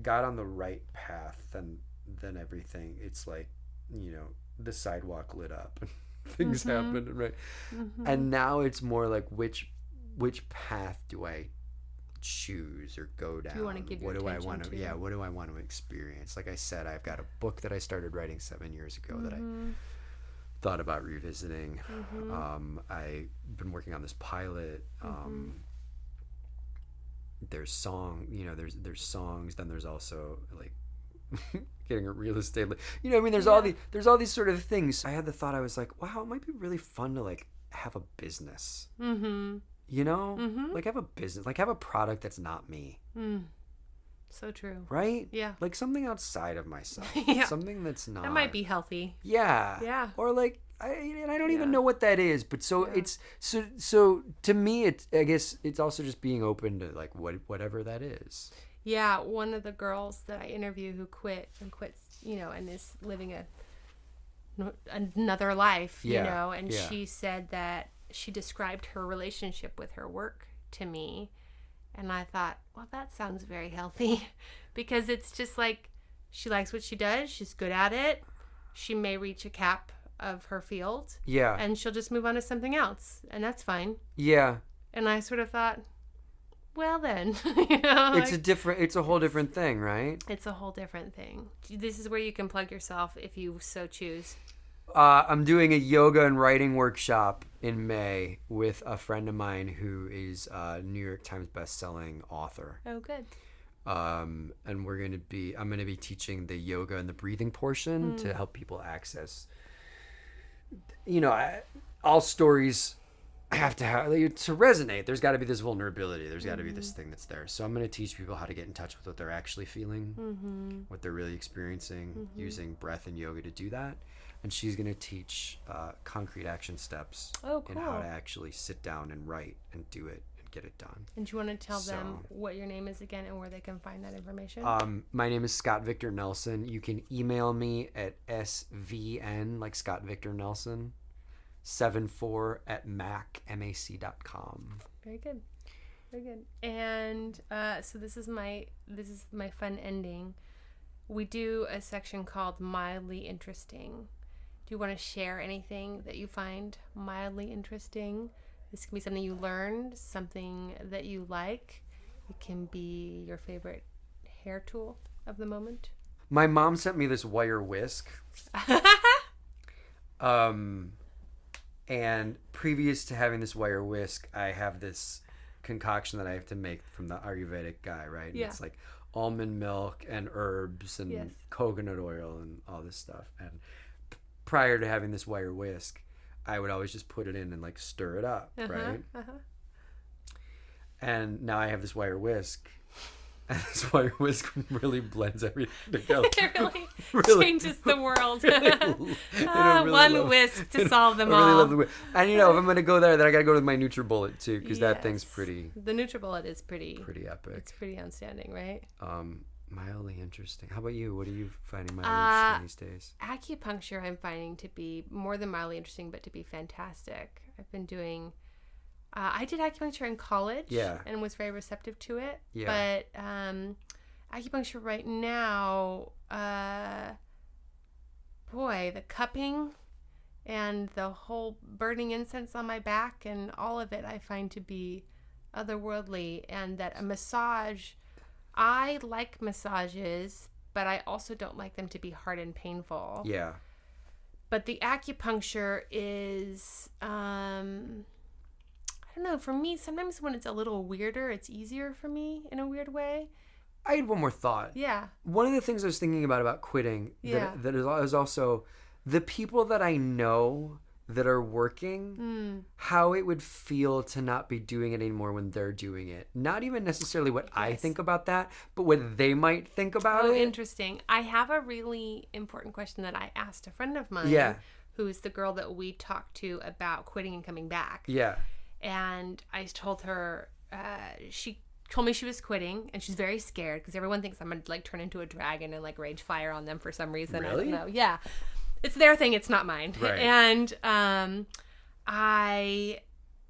got on the right path, then everything, it's like, you know, the sidewalk lit up and things happened, right? And now it's more like which path do I choose or go down? Do you want to give your attention to? Yeah, what do I want to experience? Like I said, I've got a book that I started writing 7 years ago that I thought about revisiting. I've been working on this pilot. There's there's songs, then there's also like getting a real estate, you know, I mean, there's all these sort of things. I had the thought, I was like, wow, it might be really fun to like have a business. You know, like have a business, like have a product that's not me. So true. Right? Yeah. Like something outside of myself. Something that's not. That might be healthy. Yeah. Yeah. Or like, I don't even know what that is, but it's so to me, I guess it's also just being open to like whatever that is. Yeah. One of the girls that I interview who quits, you know, and is living another life, you know, and she said that she described her relationship with her work to me, and I thought, well, that sounds very healthy, because it's just like she likes what she does, she's good at it, she may reach a cap of her field, and she'll just move on to something else, and that's fine. And I sort of thought, well then, you know, it's a whole different thing, right? It's a whole different thing. This is where you can plug yourself if you so choose. I'm doing a yoga and writing workshop in May with a friend of mine who is a New York Times best-selling author. Oh, good. And I'm going to be teaching the yoga and the breathing portion to help people access, you know, all stories have to resonate. There's got to be this vulnerability. There's got to be this thing that's there. So I'm going to teach people how to get in touch with what they're actually feeling, what they're really experiencing, using breath and yoga to do that. And she's going to teach concrete action steps in how to actually sit down and write and do it and get it done. And do you want to tell them what your name is again and where they can find that information? My name is Scott Victor Nelson. You can email me at svn, like Scott Victor Nelson, 74@mac.com. Very good. Very good. And so this is my fun ending. We do a section called Mildly Interesting. Do you want to share anything that you find mildly interesting This can be something you learned, something that you like. It can be your favorite hair tool of the moment. My mom sent me this wire whisk. And previous to having this wire whisk, I have this concoction that I have to make from the Ayurvedic guy, right? And it's like almond milk and herbs and coconut oil and all this stuff. And prior to having this wire whisk, I would always just put it in and like stir it up, right? And now I have this wire whisk. And this wire whisk really blends everything together. It really changes the world. One whisk to solve them all. I really love the whisk. And if I'm going to go there, then I got to go to my NutriBullet too, because that thing's pretty... The NutriBullet is pretty epic. It's pretty outstanding, right? Mildly interesting. How about you? What are you finding mildly interesting these days? Acupuncture I'm finding to be more than mildly interesting, but to be fantastic. I've been doing... I did acupuncture in college and was very receptive to it. Yeah. But acupuncture right now, the cupping and the whole burning incense on my back and all of it I find to be otherworldly. And that a massage, I like massages, but I also don't like them to be hard and painful. Yeah. But the acupuncture is... I don't know, for me, sometimes when it's a little weirder, it's easier for me in a weird way. I had one more thought. Yeah. One of the things I was thinking about quitting that is also the people that I know that are working, how it would feel to not be doing it anymore when they're doing it. Not even necessarily what I think about that, but what they might think about it. Oh, interesting. I have a really important question that I asked a friend of mine, who is the girl that we talked to about quitting and coming back. Yeah. And I told her, she told me she was quitting, and she's very scared because everyone thinks I'm going to like turn into a dragon and like rage fire on them for some reason. Really? I don't know. Yeah. It's their thing. It's not mine. Right. And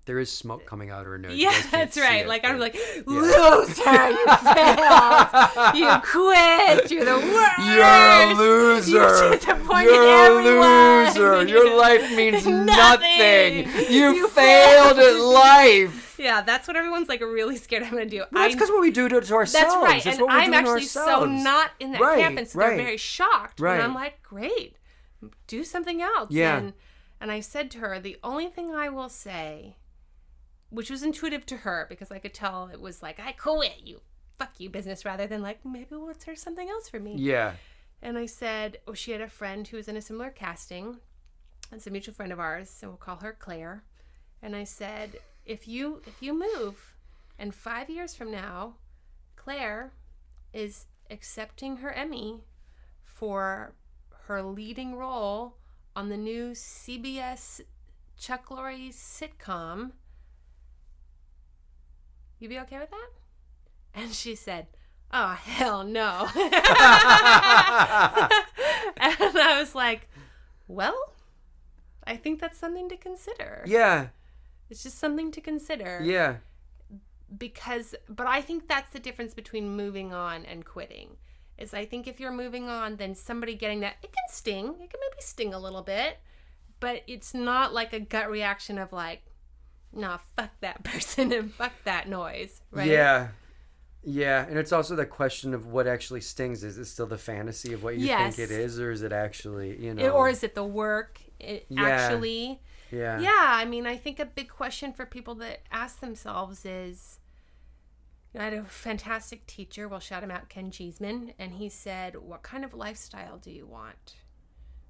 there is smoke coming out of her nose. Yeah, that's right. Like, I'm like, loser, you failed. You quit. You're the worst. You're a loser. You disappointed everyone. Loser. Your life means nothing. You failed at life. Yeah, that's what everyone's like really scared I'm going to do. Well, that's because what we do to ourselves. That's right. That's and I'm actually so not in that camp, and so they're very shocked. Right. And I'm like, great. Do something else. Yeah. And I said to her, the only thing I will say, which was intuitive to her because I could tell it was like, I quit, you fuck you business, rather than like, maybe there's something else for me. Yeah. And I said, she had a friend who was in a similar casting. It's a mutual friend of ours, and we'll call her Claire. And I said, if you move, and 5 years from now, Claire is accepting her Emmy for her leading role on the new CBS Chuck Lorre sitcom, you be okay with that? And she said, oh, hell no. And I was like, well, I think that's something to consider. Yeah. It's just something to consider. Yeah. But I think that's the difference between moving on and quitting. Is I think if you're moving on, then somebody getting that, it can sting. It can maybe sting a little bit. But it's not like a gut reaction of like, nah, fuck that person and fuck that noise, right? Yeah. Yeah, and it's also the question of what actually stings. Is it still the fantasy of what you think it is, or is it actually, or is it the work actually? Yeah. Yeah, I mean, I think a big question for people that ask themselves is, I had a fantastic teacher, we'll shout him out, Ken Cheeseman, and he said, what kind of lifestyle do you want?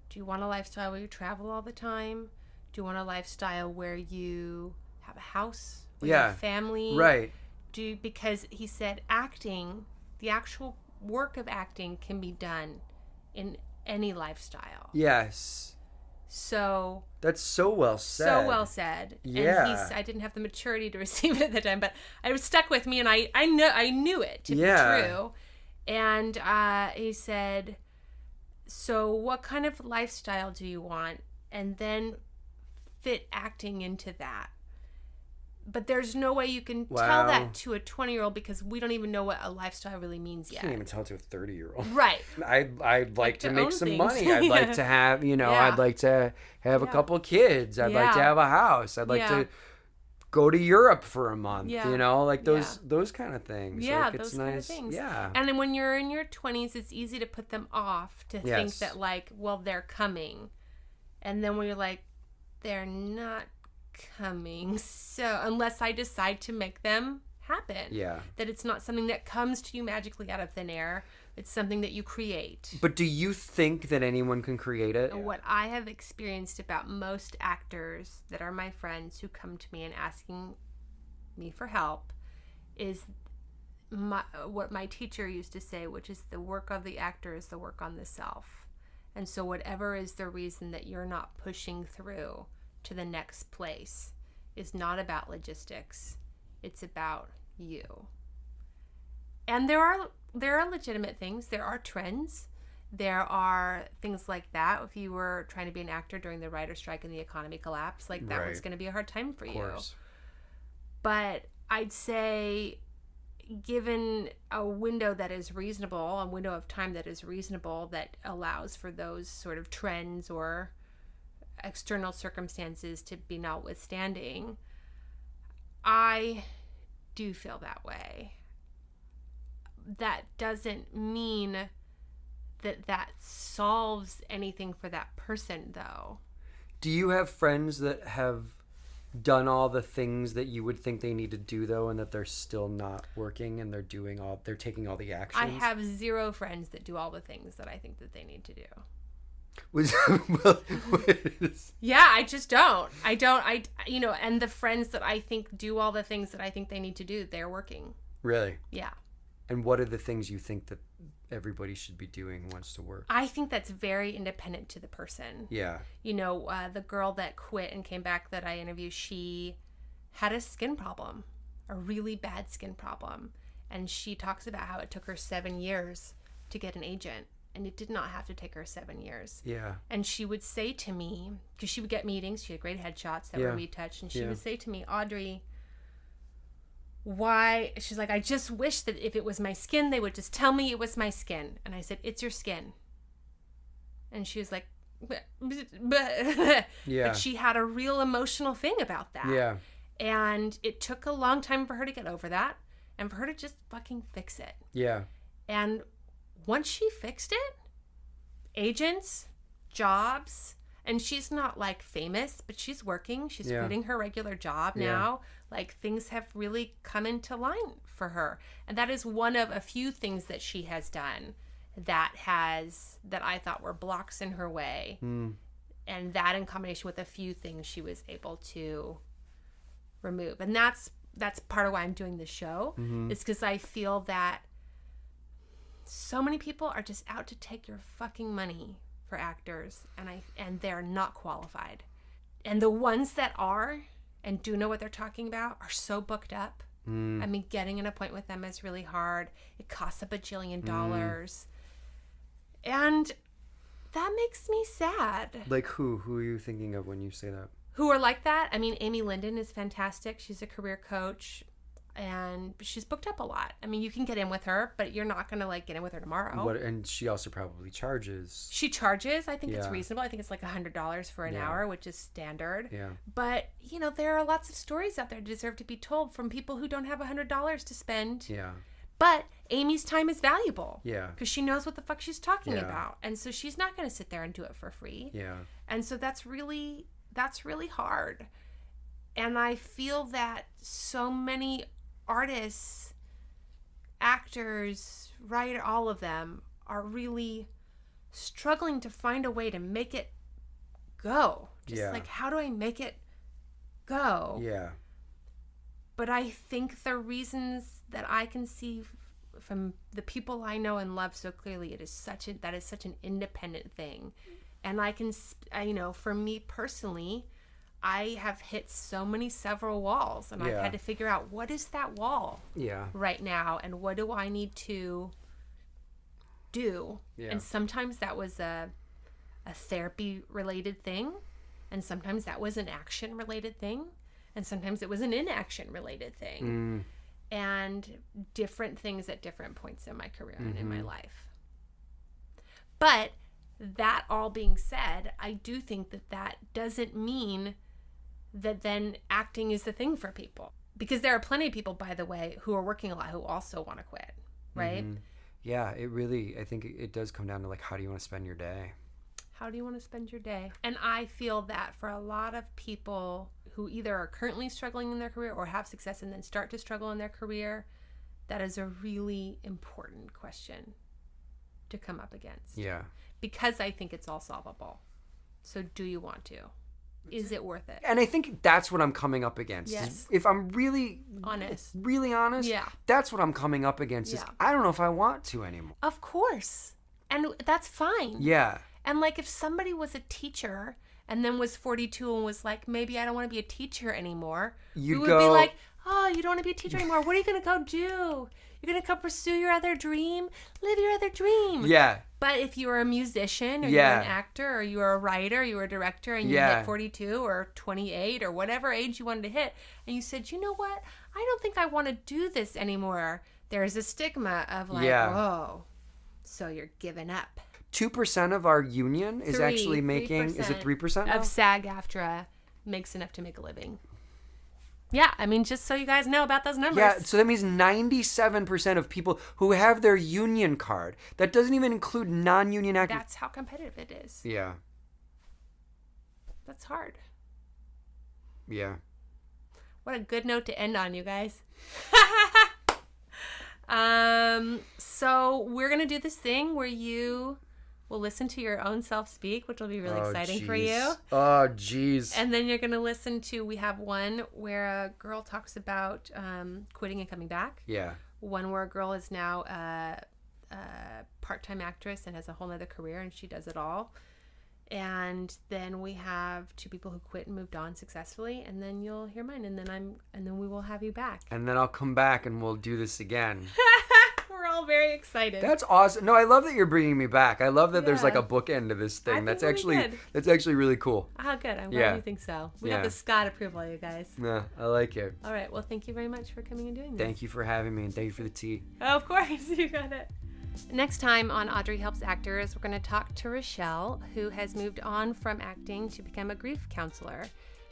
Do you want a lifestyle where you travel all the time? Do you want a lifestyle where you have a house with your family? Right. Because he said acting, the actual work of acting can be done in any lifestyle. Yes. So that's so well said. So well said. Yeah. And I didn't have the maturity to receive it at the time, but it was stuck with me, and I knew it to be true. And he said, so what kind of lifestyle do you want? And then fit acting into that. But there's no way you can tell that to a 20-year-old because we don't even know what a lifestyle really means yet. You can't even tell it to a 30-year-old. Right. I'd like to make some money. I'd like to have, I'd like to have a couple kids. I'd like to have a house. I'd like to go to Europe for a month, Yeah. you know, like those kind of things. Yeah, like, it's those nice. kind of things. Yeah. And then when you're in your 20s, it's easy to put them off, to think that, like, well, they're coming. And then when you're like, they're not coming. So unless I decide to make them happen. Yeah. That it's not something that comes to you magically out of thin air. It's something that you create. But do you think that anyone can create it? What I have experienced about most actors that are my friends who come to me and asking me for help is what my teacher used to say, which is the work of the actor is the work on the self. And so whatever is the reason that you're not pushing through to the next place is not about logistics. It's about you. And there are legitimate things. There are trends. There are things like that. If you were trying to be an actor during the writer's strike and the economy collapse, like that was going to be a hard time for you. But I'd say, given a window that is reasonable, a window of time that is reasonable, that allows for those sort of trends or external circumstances to be notwithstanding, I do feel that way. That doesn't mean that solves anything for that person, though. Do you have friends that have done all the things that you would think they need to do, though, and that they're still not working and they're taking all the actions? I have zero friends that do all the things that I think that they need to do. Yeah, I just don't. And the friends that I think do all the things that I think they need to do, they're working. Really? Yeah. And what are the things you think that everybody should be doing who wants to work? I think that's very independent to the person. Yeah. The girl that quit and came back that I interviewed, she had a skin problem, a really bad skin problem. And she talks about how it took her 7 years to get an agent. And it did not have to take her 7 years. Yeah. And she would say to me, because she would get meetings, she had great headshots that were retouched, and she would say to me, Audrey, why? She's like, I just wish that if it was my skin, they would just tell me it was my skin. And I said, it's your skin. And she was like, yeah. But she had a real emotional thing about that. Yeah. And it took a long time for her to get over that and for her to just fucking fix it. Yeah. And once she fixed it, agents, jobs, and she's not like famous, but she's working. She's quitting her regular job now. Like, things have really come into line for her. And that is one of a few things that she has done that I thought were blocks in her way. And that, in combination with a few things, she was able to remove. And that's part of why I'm doing this show, is because I feel that so many people are just out to take your fucking money for actors, and they're not qualified. And the ones that are and do know what they're talking about are so booked up. I mean, getting an appointment with them is really hard. It costs $1 bajillion. And that makes me sad. Like who? Who are you thinking of when you say that? Who are like that? I mean, Amy Linden is fantastic. She's a career coach. And she's booked up a lot. I mean, you can get in with her, but you're not going to get in with her tomorrow. And she also probably charges. She charges. I think it's reasonable. I think it's like $100 for an hour, which is standard. Yeah. But, there are lots of stories out there that deserve to be told from people who don't have $100 to spend. Yeah. But Amy's time is valuable. Yeah. Because she knows what the fuck she's talking about. And so she's not going to sit there and do it for free. Yeah. And so that's really hard. And I feel that so many artists, actors, writers, all of them are really struggling to find a way to make it go. How do I make it go? Yeah. But I think the reasons that I can see from the people I know and love so clearly, that is such an independent thing. And for me personally, I have hit several walls, and I've had to figure out, what is that wall right now, and what do I need to do? Yeah. And sometimes that was a therapy-related thing, and sometimes that was an action-related thing, and sometimes it was an inaction-related thing. And different things at different points in my career and in my life. But that all being said, I do think that doesn't mean that then acting is the thing for people. Because there are plenty of people, by the way, who are working a lot who also want to quit, right? Mm-hmm. Yeah, it really, I think it does come down to like, how do you want to spend your day? How do you want to spend your day? And I feel that for a lot of people who either are currently struggling in their career or have success and then start to struggle in their career, that is a really important question to come up against. Yeah. Because I think it's all solvable. So do you want to? Is it worth it? And I think that's what I'm coming up against. Yes. If I'm really honest, yeah, that's what I'm coming up against. Is I don't know if I want to anymore. Of course. And that's fine. Yeah. And like if somebody was a teacher and then was 42 and was like, maybe I don't want to be a teacher anymore, we would be like, oh, you don't want to be a teacher anymore. What are you going to go do? You're going to go pursue your other dream? Live your other dream. Yeah. But if you were a musician or you were an actor or you were a writer, you were a director and you hit 42 or 28 or whatever age you wanted to hit and you said, you know what? I don't think I want to do this anymore. There's a stigma of like, whoa, so you're giving up. 2% of our union is actually making, is it 3% now? Of SAG-AFTRA makes enough to make a living. Yeah, I mean, just so you guys know about those numbers. Yeah, so that means 97% of people who have their union card. That doesn't even include non-union actors. That's how competitive it is. Yeah. That's hard. Yeah. What a good note to end on, you guys. So we're going to do this thing where you will listen to your own self speak, which will be really exciting for you. Oh, geez. And then you're going to listen to, we have one where a girl talks about quitting and coming back. Yeah. One where a girl is now a part-time actress and has a whole other career and she does it all. And then we have 2 people who quit and moved on successfully, and then you'll hear mine, and then we will have you back. And then I'll come back and we'll do this again. We're all very excited. That's awesome. No, I love that you're bringing me back. I love that there's like a bookend to this thing. That's actually really cool. Oh, good. I'm glad you think so. We got the Scott approval, you guys. Yeah, I like it. All right. Well, thank you very much for coming and doing this. Thank you for having me, and thank you for the tea. Oh, of course. You got it. Next time on Audrey Helps Actors, we're going to talk to Rochelle, who has moved on from acting to become a grief counselor.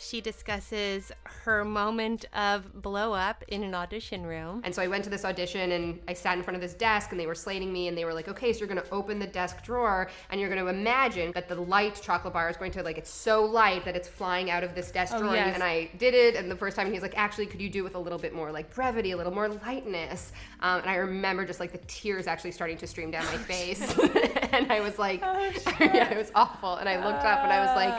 She discusses her moment of blow up in an audition room. And so I went to this audition and I sat in front of this desk and they were slating me and they were like, okay, so you're going to open the desk drawer and you're going to imagine that the light chocolate bar is going to, like, it's so light that it's flying out of this desk drawer. Yes. And I did it, and the first time he's like, actually, could you do it with a little bit more like brevity, a little more lightness? And I remember just like the tears actually starting to stream down my face. And I was like, yeah, it was awful. And I looked up and I was like,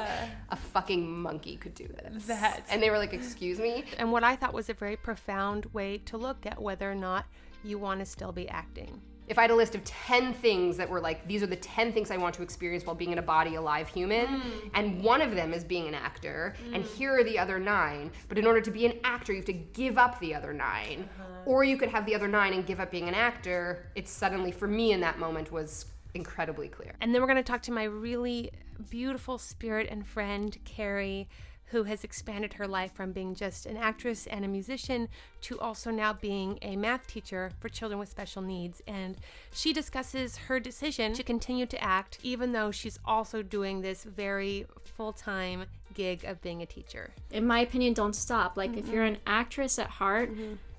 a fucking monkey could do this. And they were like, excuse me? And what I thought was a very profound way to look at whether or not you want to still be acting. If I had a list of 10 things that were like, these are the 10 things I want to experience while being in a body, alive human, and one of them is being an actor, and here are the other 9, but in order to be an actor, you have to give up the other 9. Or you could have the other 9 and give up being an actor. It's suddenly, for me in that moment, was incredibly clear. And then we're going to talk to my really beautiful spirit and friend, Carrie, who has expanded her life from being just an actress and a musician to also now being a math teacher for children with special needs. And she discusses her decision to continue to act, even though she's also doing this very full-time gig of being a teacher. In my opinion, don't stop. Like, if you're an actress at heart,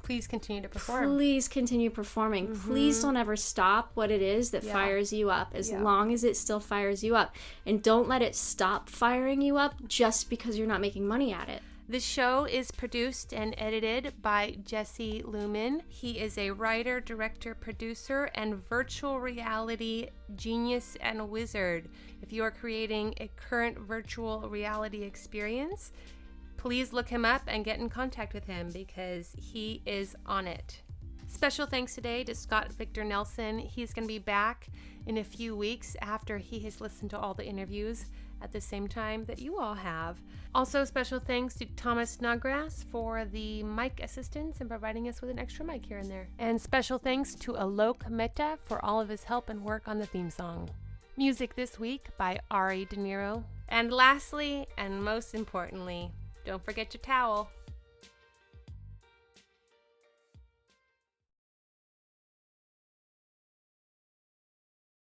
please continue to perform. Please continue performing. Please don't ever stop what it is that fires you up, as long as it still fires you up. And don't let it stop firing you up just because you're not making money at it. The show is produced and edited by Jesse Lumen. He is a writer, director, producer, and virtual reality genius and wizard. If you are creating a current virtual reality experience, please look him up and get in contact with him because he is on it. Special thanks today to Scott Victor Nelson. He's going to be back in a few weeks after he has listened to all the interviews at the same time that you all have. Also, special thanks to Thomas Snodgrass for the mic assistance and providing us with an extra mic here and there. And special thanks to Aalok Mehta for all of his help and work on the theme song. Music this week by Ari De Niro. And lastly, and most importantly, don't forget your towel.